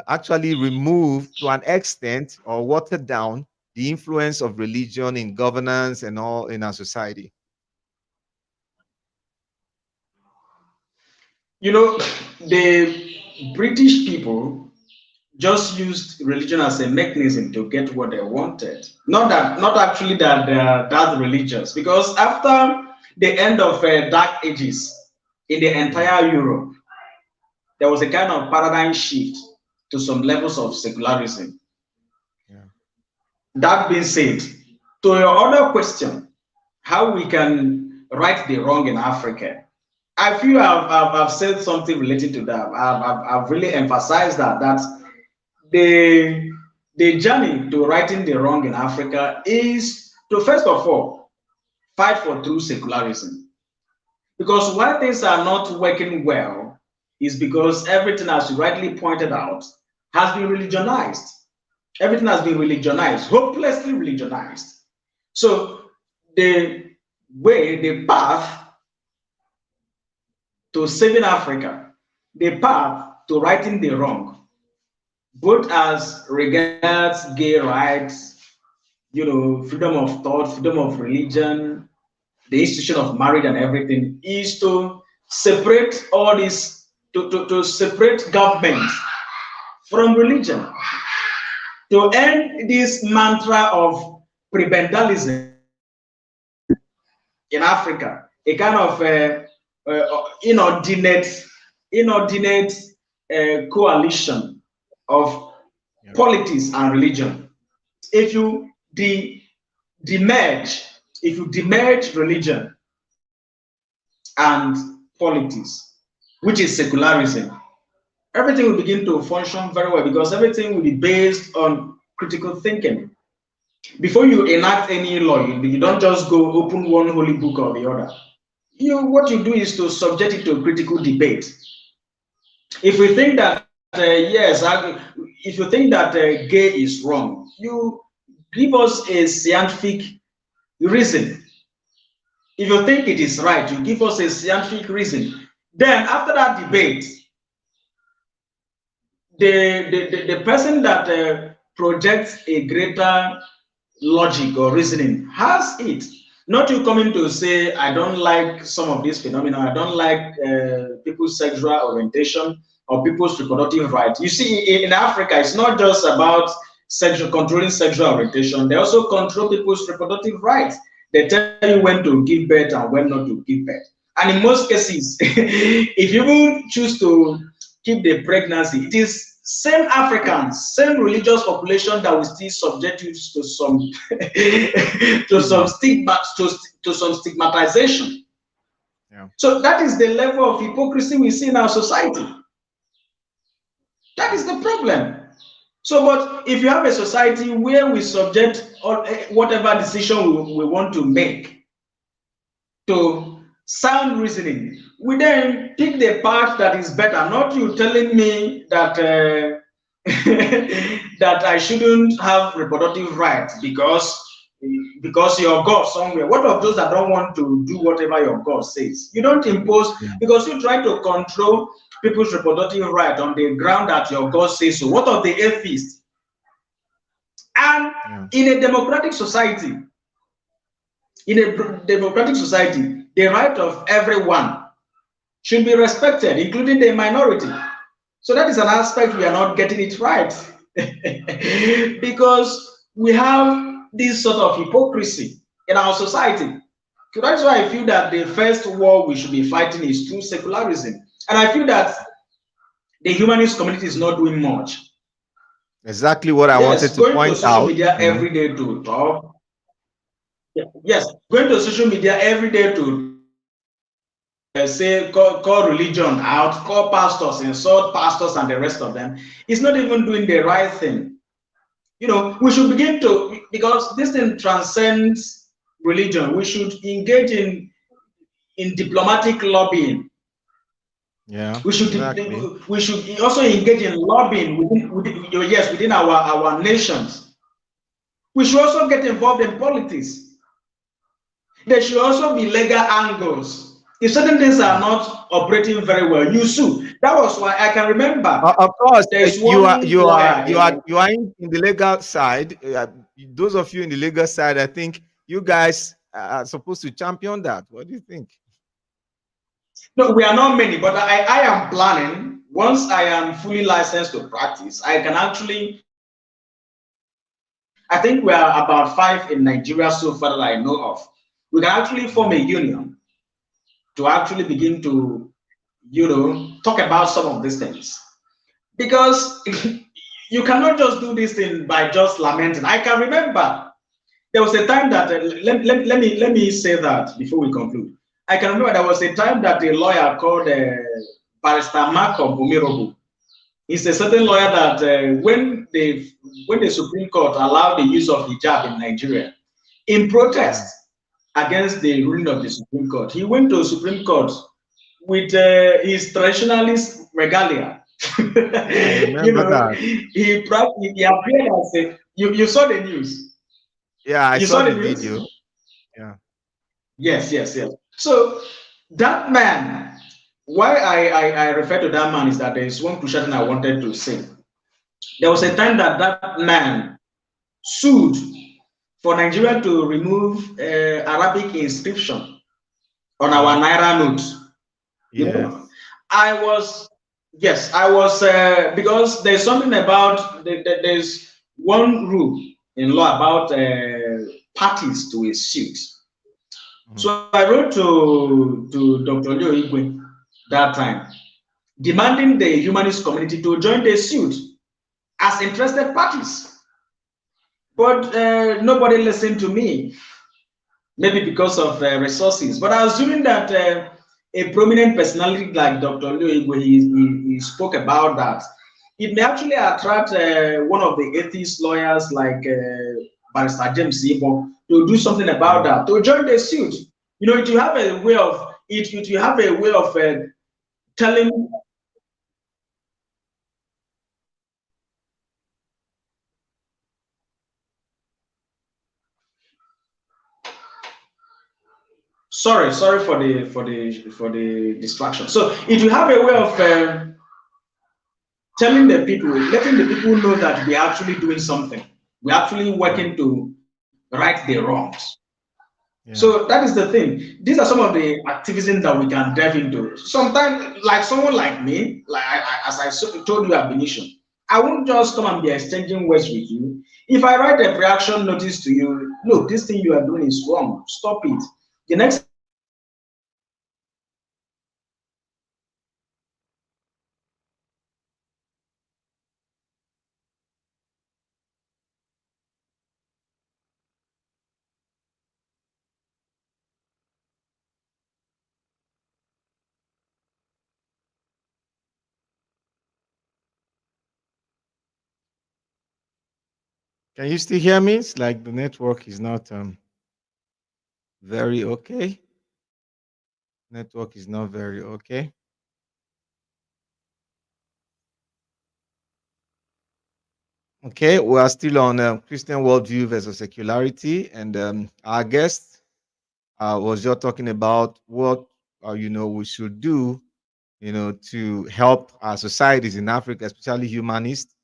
actually remove to an extent or water down the influence of religion in governance and all in our society. You know, the British people just used religion as a mechanism to get what they wanted. Not actually that they're that religious, because after the end of Dark Ages in the Yeah. entire Europe, there was a kind of paradigm shift to some levels of secularism. Yeah. That being said, to your other question, how we can right the wrong in Africa, I feel I've said something related to that. I've really emphasized that the the journey to righting the wrong in Africa is to first of all fight for true secularism. Because why things are not working well is because everything, as you rightly pointed out, has been religionized. Everything has been religionized, hopelessly religionized. So the the path to saving Africa, the path to righting the wrong, both as regards gay rights, freedom of thought, freedom of religion, the institution of marriage and everything, is to separate all this, to separate government from religion, to end this mantra of prebendalism in Africa, a kind of inordinate coalition of Yeah. politics and religion. If you demerge, if you demerge religion and politics, which is secularism, everything will begin to function very well because everything will be based on critical thinking. Before you enact any law, you don't just go open one holy book or the other. What you do is to subject it to critical debate. If we think that if you think that gay is wrong, you give us a scientific reason. If you think it is right, you give us a scientific reason. Then after that debate, the person that projects a greater logic or reasoning has it. Not you coming to say, I don't like some of these phenomena, I don't like people's sexual orientation or people's reproductive rights. You see, in Africa, it's not just about controlling sexual orientation, they also control people's reproductive rights. They tell you when to give birth and when not to give birth. And in most cases, if you even choose to keep the pregnancy, it is same Africans, same religious population that will still subject you to some to some Stigma. stigma, to some stigmatization. Yeah. So that is the level of hypocrisy we see in our society. That Yeah. is the problem. So, but if you have a society where we subject whatever decision we want to make to sound reasoning, we then pick the part that is better. Not you telling me that that I shouldn't have reproductive rights because your God somewhere. What of those that don't want to do whatever your God says? You don't impose Yeah. because you try to control people's reproductive right on the ground that your God says so. What of the atheists? And Yeah. in a democratic society, the right of everyone should be respected, including the minority. So that is an aspect we are not getting it right because we have this sort of hypocrisy in our society. So that's why I feel that the first war we should be fighting is through secularism. And I feel that the humanist community is not doing much. Exactly what I wanted Yes, to going to point social out. media You know. every day to talk. Yes, going to social media every day to say call religion out, call pastors, insult pastors and the rest of them, is not even doing the right thing. We should begin to, because this thing transcends religion, we should engage in diplomatic lobbying. Yeah. We should Exactly. we should also engage in lobbying within our nations. We should also get involved in politics. There should also be legal angles. If certain things are Yeah. not operating very well, you sue. That was why I can remember Of course, there's you are one you are lawyer you are you are in the legal side. Those of you in the legal side, I think you guys are supposed to champion that. What do you think? No, we are not many, but I am planning. Once I am fully licensed to practice, I can actually, I think we are about five in Nigeria so far that I know of. We can actually form a Mm, union to actually begin to, talk about some of these things. Because you cannot just do this thing by just lamenting. I can remember there was a time that let me say that before we conclude. I can remember there was a time that a lawyer called Barrister Malcolm Umirobu. He's a certain lawyer that when the Supreme Court allowed the use of hijab in Nigeria, in yeah. protest against the ruling of the Supreme Court, he went to the Supreme Court with his traditionalist regalia. Yeah, I remember that. He appeared as a, you saw the news. Yeah, I You saw saw the the news? video. Yeah. Yes, yes, yes. So that man, why I refer to that man is that there is one crucial thing I wanted to say. There was a Mm, time that that man sued for Nigeria to remove Arabic inscription on our yes. naira notes. You know, Yes. I was, yes, I was, because there's something about, there's one rule in law about parties to a suit. Mm, So I wrote to Dr. Leo Igwe that time, demanding the humanist community to join the suit as interested parties. But nobody listened to me, maybe because of resources. But assuming that a prominent personality like Dr. Leo Igwe, he spoke about that, it may actually attract one of the atheist lawyers like Barrister James Ibo to do something about yeah. that, to join the suit. It will have a way of it will have a way of telling. Sorry for the distraction. So it will have a way of telling the people, letting the people know that we're actually doing something. We're actually Yeah. working to right the wrongs. So Yeah. that is the thing. These are some of the activism that we can delve into. Sometimes, like someone like me, like as I told you at Benicio, I won't just come and be exchanging words with you. If I write a reaction notice to you, look, this thing you are doing is wrong. Stop it. The next thing you do is to come and tell me that Can you still hear me? It's like the network is not very okay. Network is not very okay. Okay, we are still on Christian worldview versus secularity, and our guest was just talking about what we should do, to help our societies in Africa, especially humanists.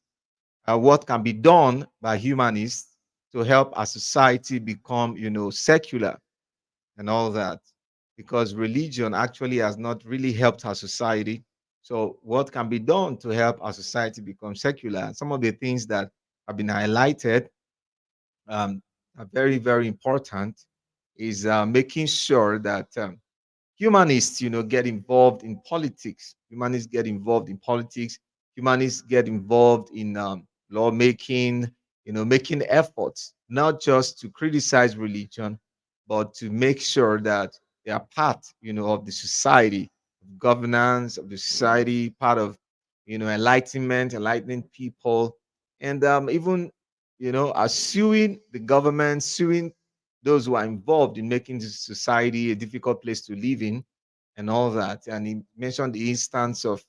What can be done by humanists to help our society become, secular and all that, because religion actually has not really helped our society. So, what can be done to help our society become secular? And some of the things that have been highlighted are very, very important is making sure that humanists, get involved in politics. Humanists get involved in politics. Humanists get involved in lawmaking, making efforts, not just to criticize religion, but to make sure that they are part, of the society, governance of the society, part of, enlightenment, enlightening people, and even, are suing the government, suing those who are involved in making this society a difficult place to live in and all that. And he mentioned the instance of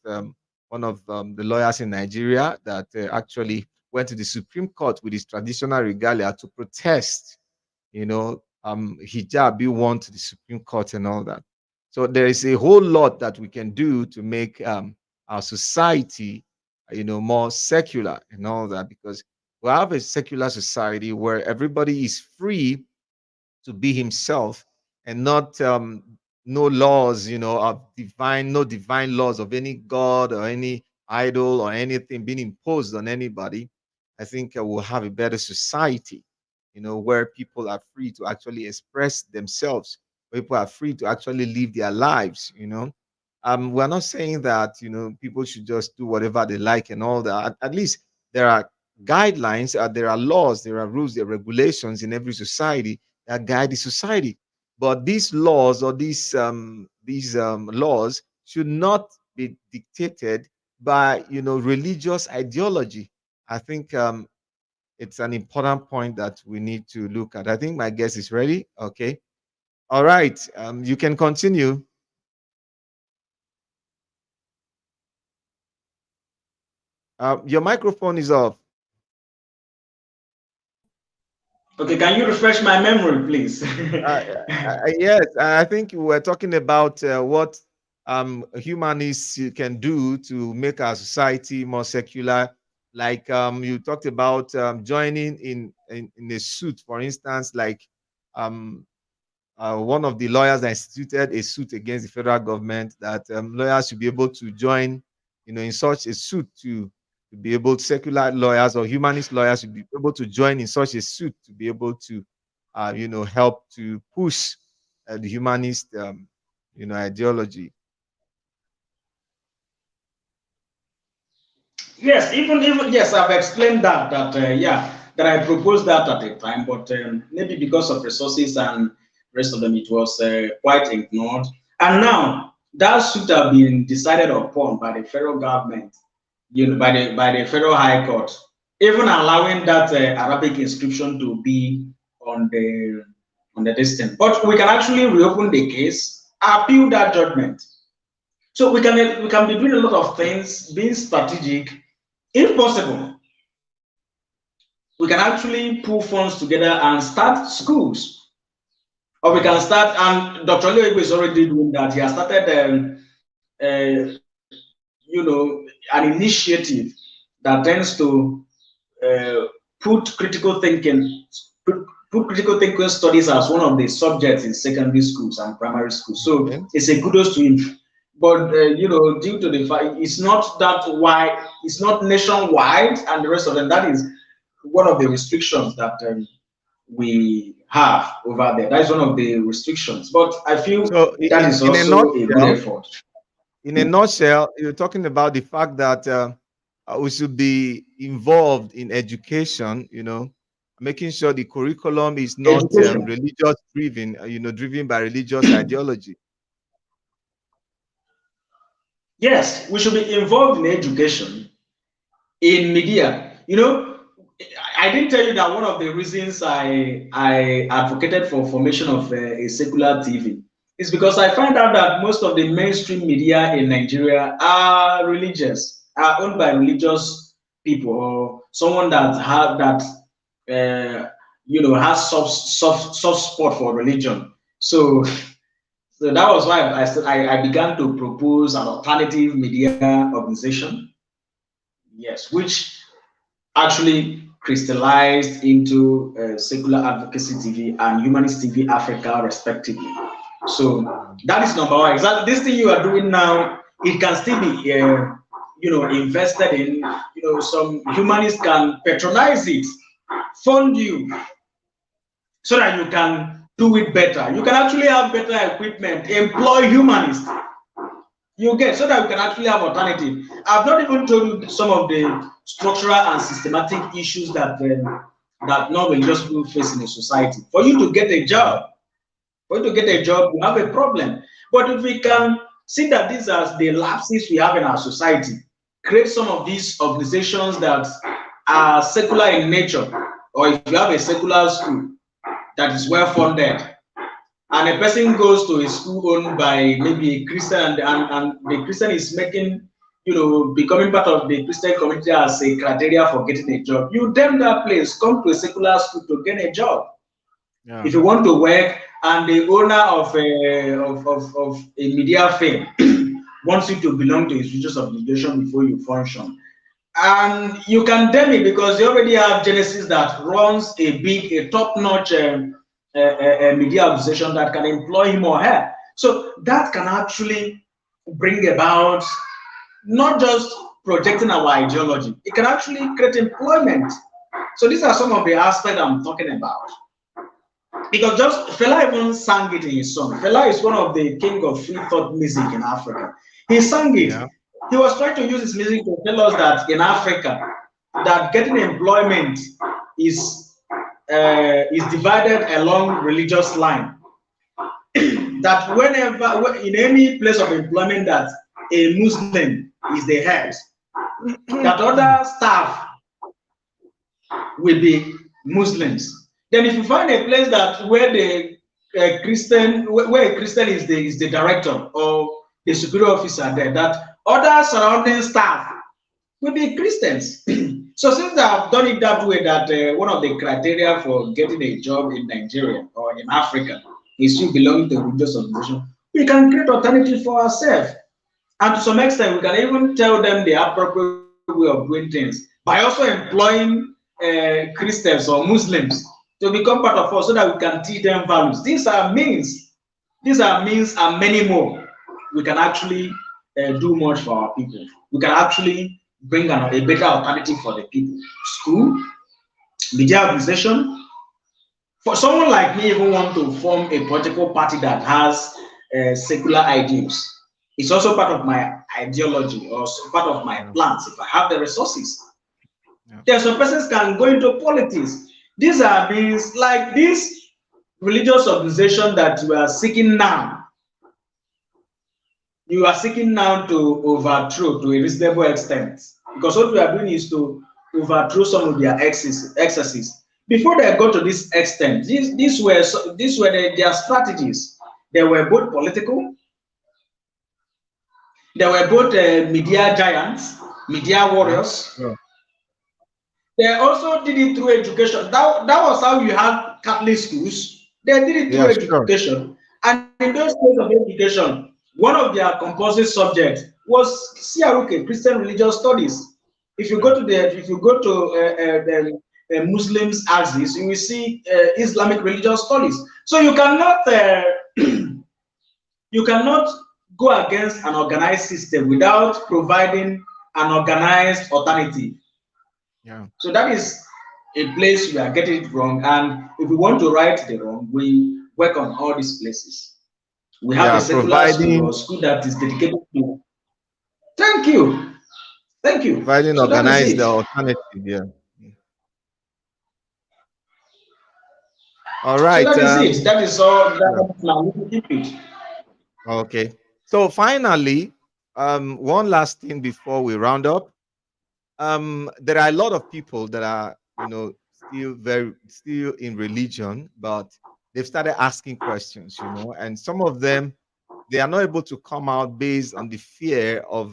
one of the lawyers in Nigeria that actually went to the Supreme Court with his traditional regalia to protest, hijab be won to the Supreme Court and all that. So there is a whole lot that we can do to make our society, more secular and all that, because we have a secular society where everybody is free to be himself and no laws, of divine, no divine laws of any god or any idol or anything being imposed on anybody, I think we'll have a better society, where people are free to actually express themselves, where people are free to actually live their lives. We're not saying that, people should just do whatever they like and all that. At least there are guidelines, there are laws, there are rules, there are regulations in every society that guide the society. But these laws or these laws should not be dictated by religious ideology. I think it's an important point that we need to look at. I think my guest is ready. Okay. All right. You can continue. Your microphone is off. Okay, can you refresh my memory, please? Uh, yes, I think we were talking about what humanists can do to make our society more secular. Like you talked about joining in a suit, for instance, like um, one of the lawyers that instituted a suit against the federal government, that lawyers should be able to join, in such a suit to be able to, secular lawyers or humanist lawyers should be able to join in such a suit to be able to, help to push the humanist, ideology. Yes, even yes, I've explained that yeah, that I proposed that at the time, but maybe because of resources and rest of them, it was quite ignored. And now that should have been decided upon by the federal government, by the federal high court, even allowing that Arabic inscription to be on the distance. But we can actually reopen the case, appeal that judgment. So we can be doing a lot of things, being strategic. If possible, we can actually pull funds together and start schools, or we can start. And Dr. Leo is already doing that. He has started, an initiative that tends to uh, put critical thinking, put critical thinking studies as one of the subjects in secondary schools and primary schools. So Okay. it's a kudos to him. But due to the fact it's not that wide, it's not nationwide, and the rest of them, that is one of the restrictions that we have over there. That is one of the restrictions. But I feel So that is in a also a good nutshell, effort. you're talking about the fact that we should be involved in education, making sure the curriculum is not Education. religious driven, driven by religious ideology. Yes, we should be involved in education, in media. I didn't tell you that one of the reasons I advocated for formation of a secular TV is because I find out that most of the mainstream media in Nigeria are religious, are owned by religious people, or someone that have that has soft spot for religion. So that was why I began to propose an alternative media organization. Yes, which actually crystallized into Secular Advocacy TV and Humanist TV Africa, respectively. So that is number one. Exactly, this thing you are doing now, it can still be, invested in. Some humanists can patronize it, fund you, so that you can do it better. You can actually have better equipment, employ humanists. You get, so that we can actually have alternative. I've not even told you some of the structural and systematic issues that non-religious people face in a society. For you to get a job, you have a problem. But if we can see that these are the lapses we have in our society, create some of these organizations that are secular in nature, or if you have a secular school that is well funded, and a person goes to a school owned by maybe a Christian, and the Christian is making, becoming part of the Christian community as a criteria for getting a job, you damn that place, come to a secular school to get a job. Yeah. If you want to work, and the owner of a media firm wants you to belong to his religious obligation before you function, and you can tell me, because they already have Genesis that runs a top-notch media organization that can employ him or her. So that can actually bring about not just projecting our ideology, it can actually create employment. So these are some of the aspects I'm talking about. Because just Fela even sang it in his song. Fela is one of the king of free thought music in Africa. He sang it. Yeah. He was trying to use his music to tell us that in Africa, that getting employment is divided along religious line. That whenever in any place of employment that a Muslim is the head, that other staff will be Muslims. Then if you find a place that where the where a Christian is the director or the superior officer there, that other surrounding staff will be Christians. So since they have done it that way, that one of the criteria for getting a job in Nigeria or in Africa is you belonging to a religious organization, we can create alternative for ourselves. And to some extent, we can even tell them the appropriate way of doing things by also employing Christians or Muslims to become part of us so that we can teach them values. These are means and many more. We can actually do much for our people. We can actually bring a better alternative for the people. School, media organization. For someone like me, even want to form a political party that has secular ideals, it's also part of my ideology or part of my Yeah. plans if I have the resources. Yeah. There are some persons can go into politics. These are means like this religious organization that you are seeking now. You are seeking now to overthrow to a reasonable extent. Because what we are doing is to overthrow some of their excesses. Before they got to this extent, these were their strategies. They were both political, they were both media giants, media Yeah. warriors. Sure. They also did it through education. That was how you had Catholic schools. They did it through Yeah. Sure. education. And in those days of education, one of their compulsory subjects was CRUK, Christian Religious Studies. Yeah. If you go to Muslims axis, you will see Islamic religious studies. So you cannot go against an organized system without providing an organized alternative. Yeah. So that is a place we are getting it wrong. And if we want to right the wrong, we work on all these places. We have a Yeah. secular school Providing or school that is dedicated to. Thank you. Thank you. providing So that is organized it. alternative. Yeah. All So right. that is it. That is all. Yeah. That is my little tidbit. Okay. So finally, one last thing before we round up. There are a lot of people that are, still in religion, but they've started asking questions, and some of them they are not able to come out based on the fear of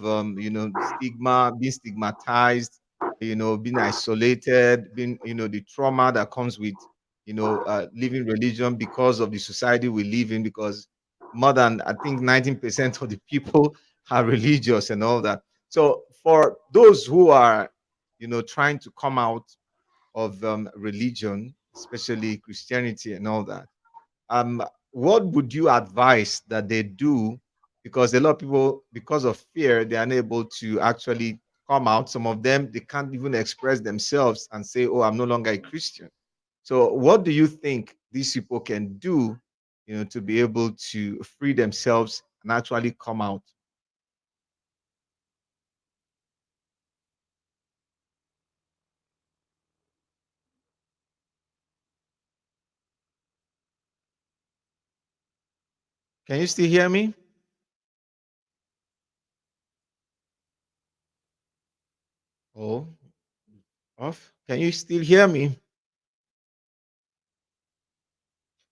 stigma, being stigmatized, being isolated, being the trauma that comes with living religion because of the society we live in, because more than I think 19% of the people are religious and all that. So for those who are trying to come out of religion, especially Christianity and all that, what would you advise that they do? Because a lot of people, because of fear, they are unable to actually come out. Some of them, they can't even express themselves and say, oh, I'm no longer a Christian. So what do you think these people can do, to be able to free themselves and actually come out? Can you still hear me? Oh, off. Can you still hear me?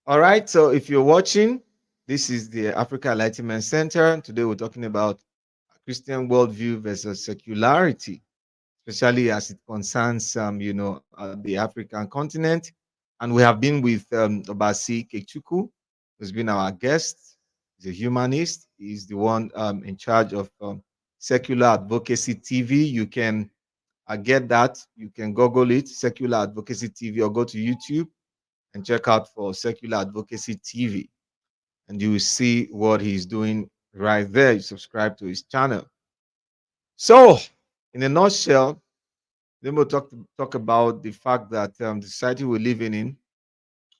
All right. So if you're watching, this is the Africa Enlightenment Center. Today we're talking about Christian worldview versus secularity, especially as it concerns, the African continent. And we have been with Obasi Kechuku, who's been our guest. He's a humanist. He's the one in charge of Secular Advocacy TV. You can get that. You can Google it, Secular Advocacy TV, or go to YouTube and check out for Secular Advocacy TV. and you will see what he's doing right there. You subscribe to his channel. So, in a nutshell, then we'll talk about the fact that the society we're living in,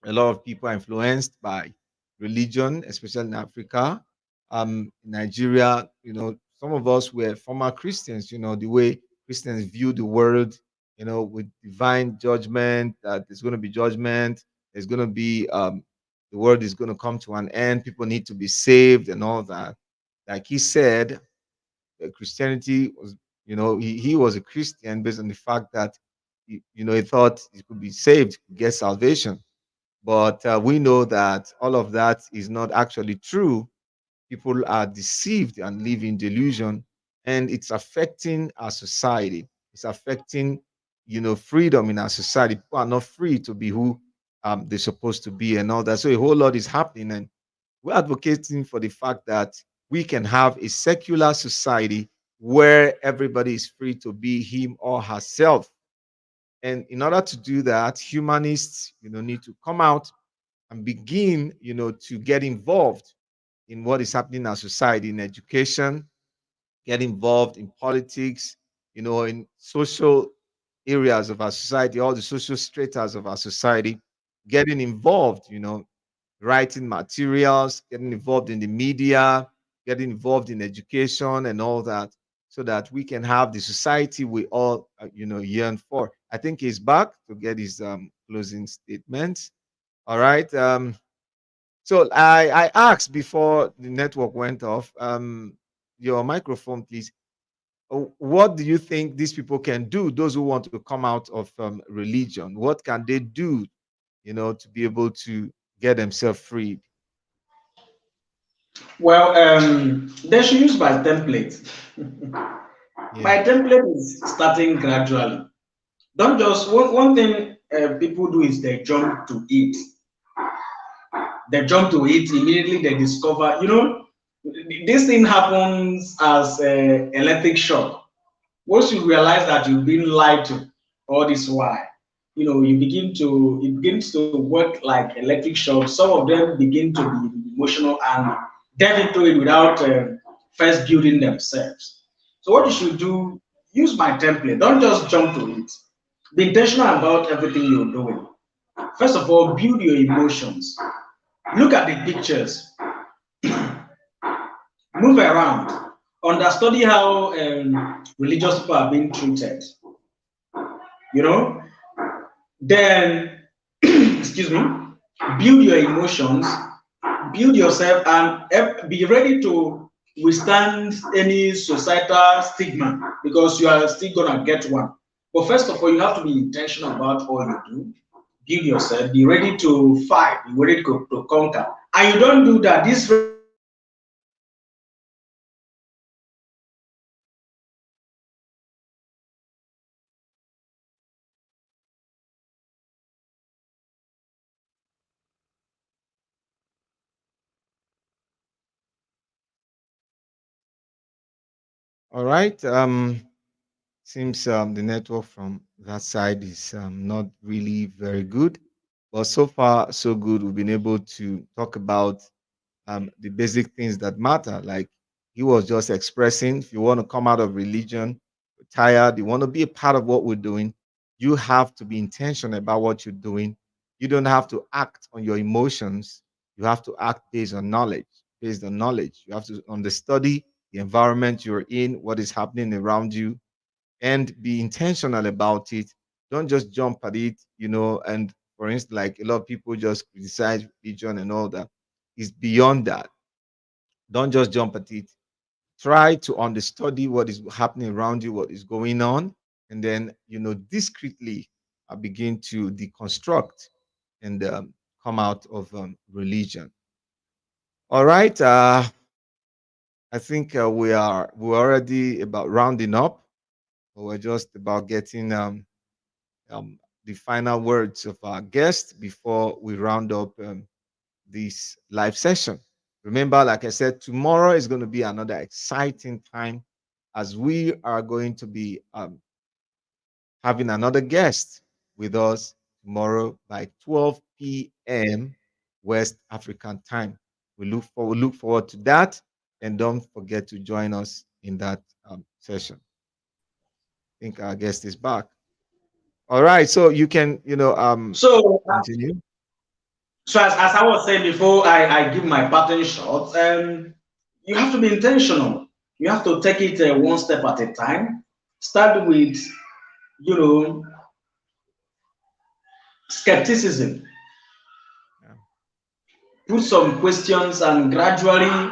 a lot of people are influenced by religion, especially in Africa. In Nigeria, some of us were former Christians. The way Christians view the world, with divine judgment, that there's going to be judgment, there's going to be the world is going to come to an end, people need to be saved and all that. Like he said, Christianity was, he was a Christian based on the fact that he thought he could be saved, get salvation. But we know that all of that is not actually true. People are deceived and live in delusion, and it's affecting our society. It's affecting, freedom in our society. People are not free to be who they're supposed to be, and all that. So a whole lot is happening, and we're advocating for the fact that we can have a secular society where everybody is free to be him or herself. And in order to do that, humanists, need to come out and begin, to get involved in what is happening in our society, in education, get involved in politics, in social areas of our society, all the social stratas of our society, getting involved, writing materials, getting involved in the media, getting involved in education and all that, so that we can have the society we all, yearn for. I think he's back to get his closing statements. All right. So I asked before the network went off, your microphone, please. What do you think these people can do? Those who want to come out of religion, what can they do, to be able to get themselves freed? Well, they should use my template. Yeah, My template is starting gradually. Don't just one thing people do is they jump to it. They jump to it immediately. They discover, this thing happens as a electric shock. Once you realize that you've been lied to all this while, it begins to work like electric shock. Some of them begin to be emotional and dive into it without first building themselves. So what you should do, use my template. Don't just jump to it. Be intentional about everything you're doing. First of all, build your emotions. Look at the pictures, move around, understudy how religious people are being treated. You know, then excuse me, build your emotions, build yourself, and be ready to withstand any societal stigma because you are still gonna get one. But first of all, you have to be intentional about all you do. Build yourself, be ready to fight, be ready to conquer. And you don't do that. This race is not a race of all right. Seems the network from that side is not really very good, but so far so good. We've been able to talk about the basic things that matter. Like he was just expressing, if you want to come out of religion, you're tired, you want to be a part of what we're doing, you have to be intentional about what you're doing. You don't have to act on your emotions. You have to act based on knowledge. Based on knowledge, you have to understudy the environment you're in, what is happening around you, and be intentional about it. Don't just jump at it, And for instance, like a lot of people just criticize religion and all that. It's beyond that. Don't just jump at it. Try to understudy what is happening around you, what is going on, and then discreetly begin to deconstruct and come out of religion. All right. I think we're already about rounding up. We're just about getting the final words of our guest before we round up this live session. Remember, like I said, tomorrow is going to be another exciting time as we are going to be having another guest with us tomorrow by 12 p.m. West African time. We look forward to that, and don't forget to join us in that session. I think our guest is back. All right, so you can So, continue. as I was saying before, I give my pattern shot. You have to be intentional. You have to take it one step at a time. Start with, you know, skepticism. Yeah. Put some questions and gradually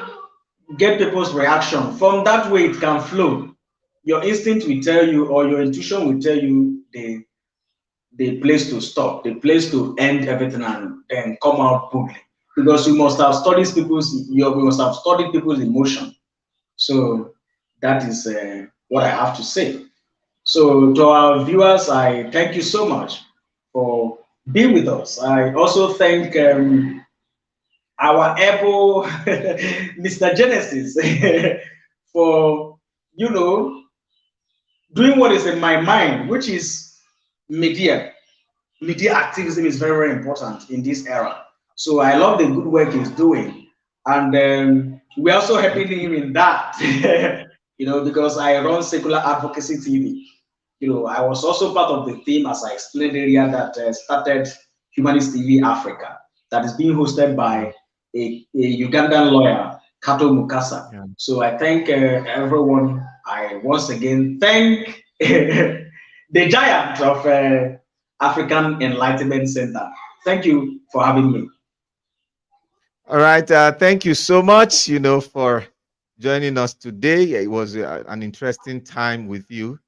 get people's reaction. From that way, it can flow. Your instinct will tell you, or your intuition will tell you the place to stop, the place to end everything, and then come out boldly. Because you must have studied people's emotion. So that is what I have to say. So to our viewers, I thank you so much for being with us. I also thank our able Mr. Genesis for you know doing what is in my mind, which is media. Media activism is very, very important in this era. So I love the good work he's doing, and we're also helping Thank you. him in that. Because I run Secular Advocacy TV. I was also part of the team, as I explained earlier, that started Humanist TV Africa, that is being hosted Yeah, by a Ugandan lawyer, Kato Mukasa. yeah. So I thank everyone. I once again thank the giant of African Enlightenment Center. Thank you for having me. All right. Thank you so much, for joining us today. It was an interesting time with you.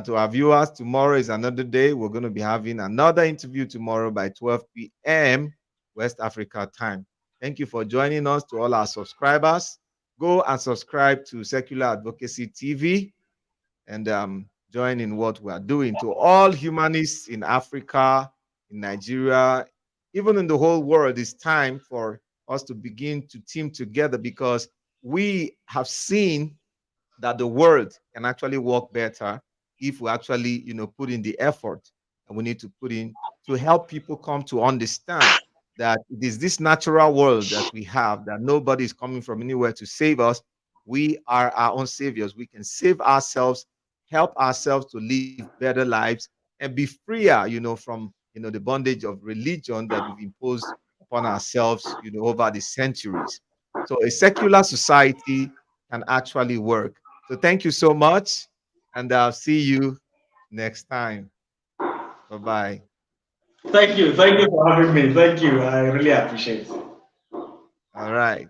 To our viewers, tomorrow is another day. We're going to be having another interview tomorrow by 12 p.m. West Africa time. Thank you for joining us. To all our subscribers, go and subscribe to Secular Advocacy TV and join in what we are doing. To all humanists in Africa, in Nigeria, even in the whole world, it's time for us to begin to team together, because we have seen that the world can actually work better if we actually, put in the effort and we need to put in to help people come to understand that it is this natural world that we have, that nobody is coming from anywhere to save us. We are our own saviors. We can save ourselves, help ourselves to live better lives, and be freer, from the bondage of religion that we've imposed upon ourselves, over the centuries. So a secular society can actually work. So thank you so much, and I'll see you next time. Bye bye. Thank you. Thank you for having me. Thank you. I really appreciate it. All right.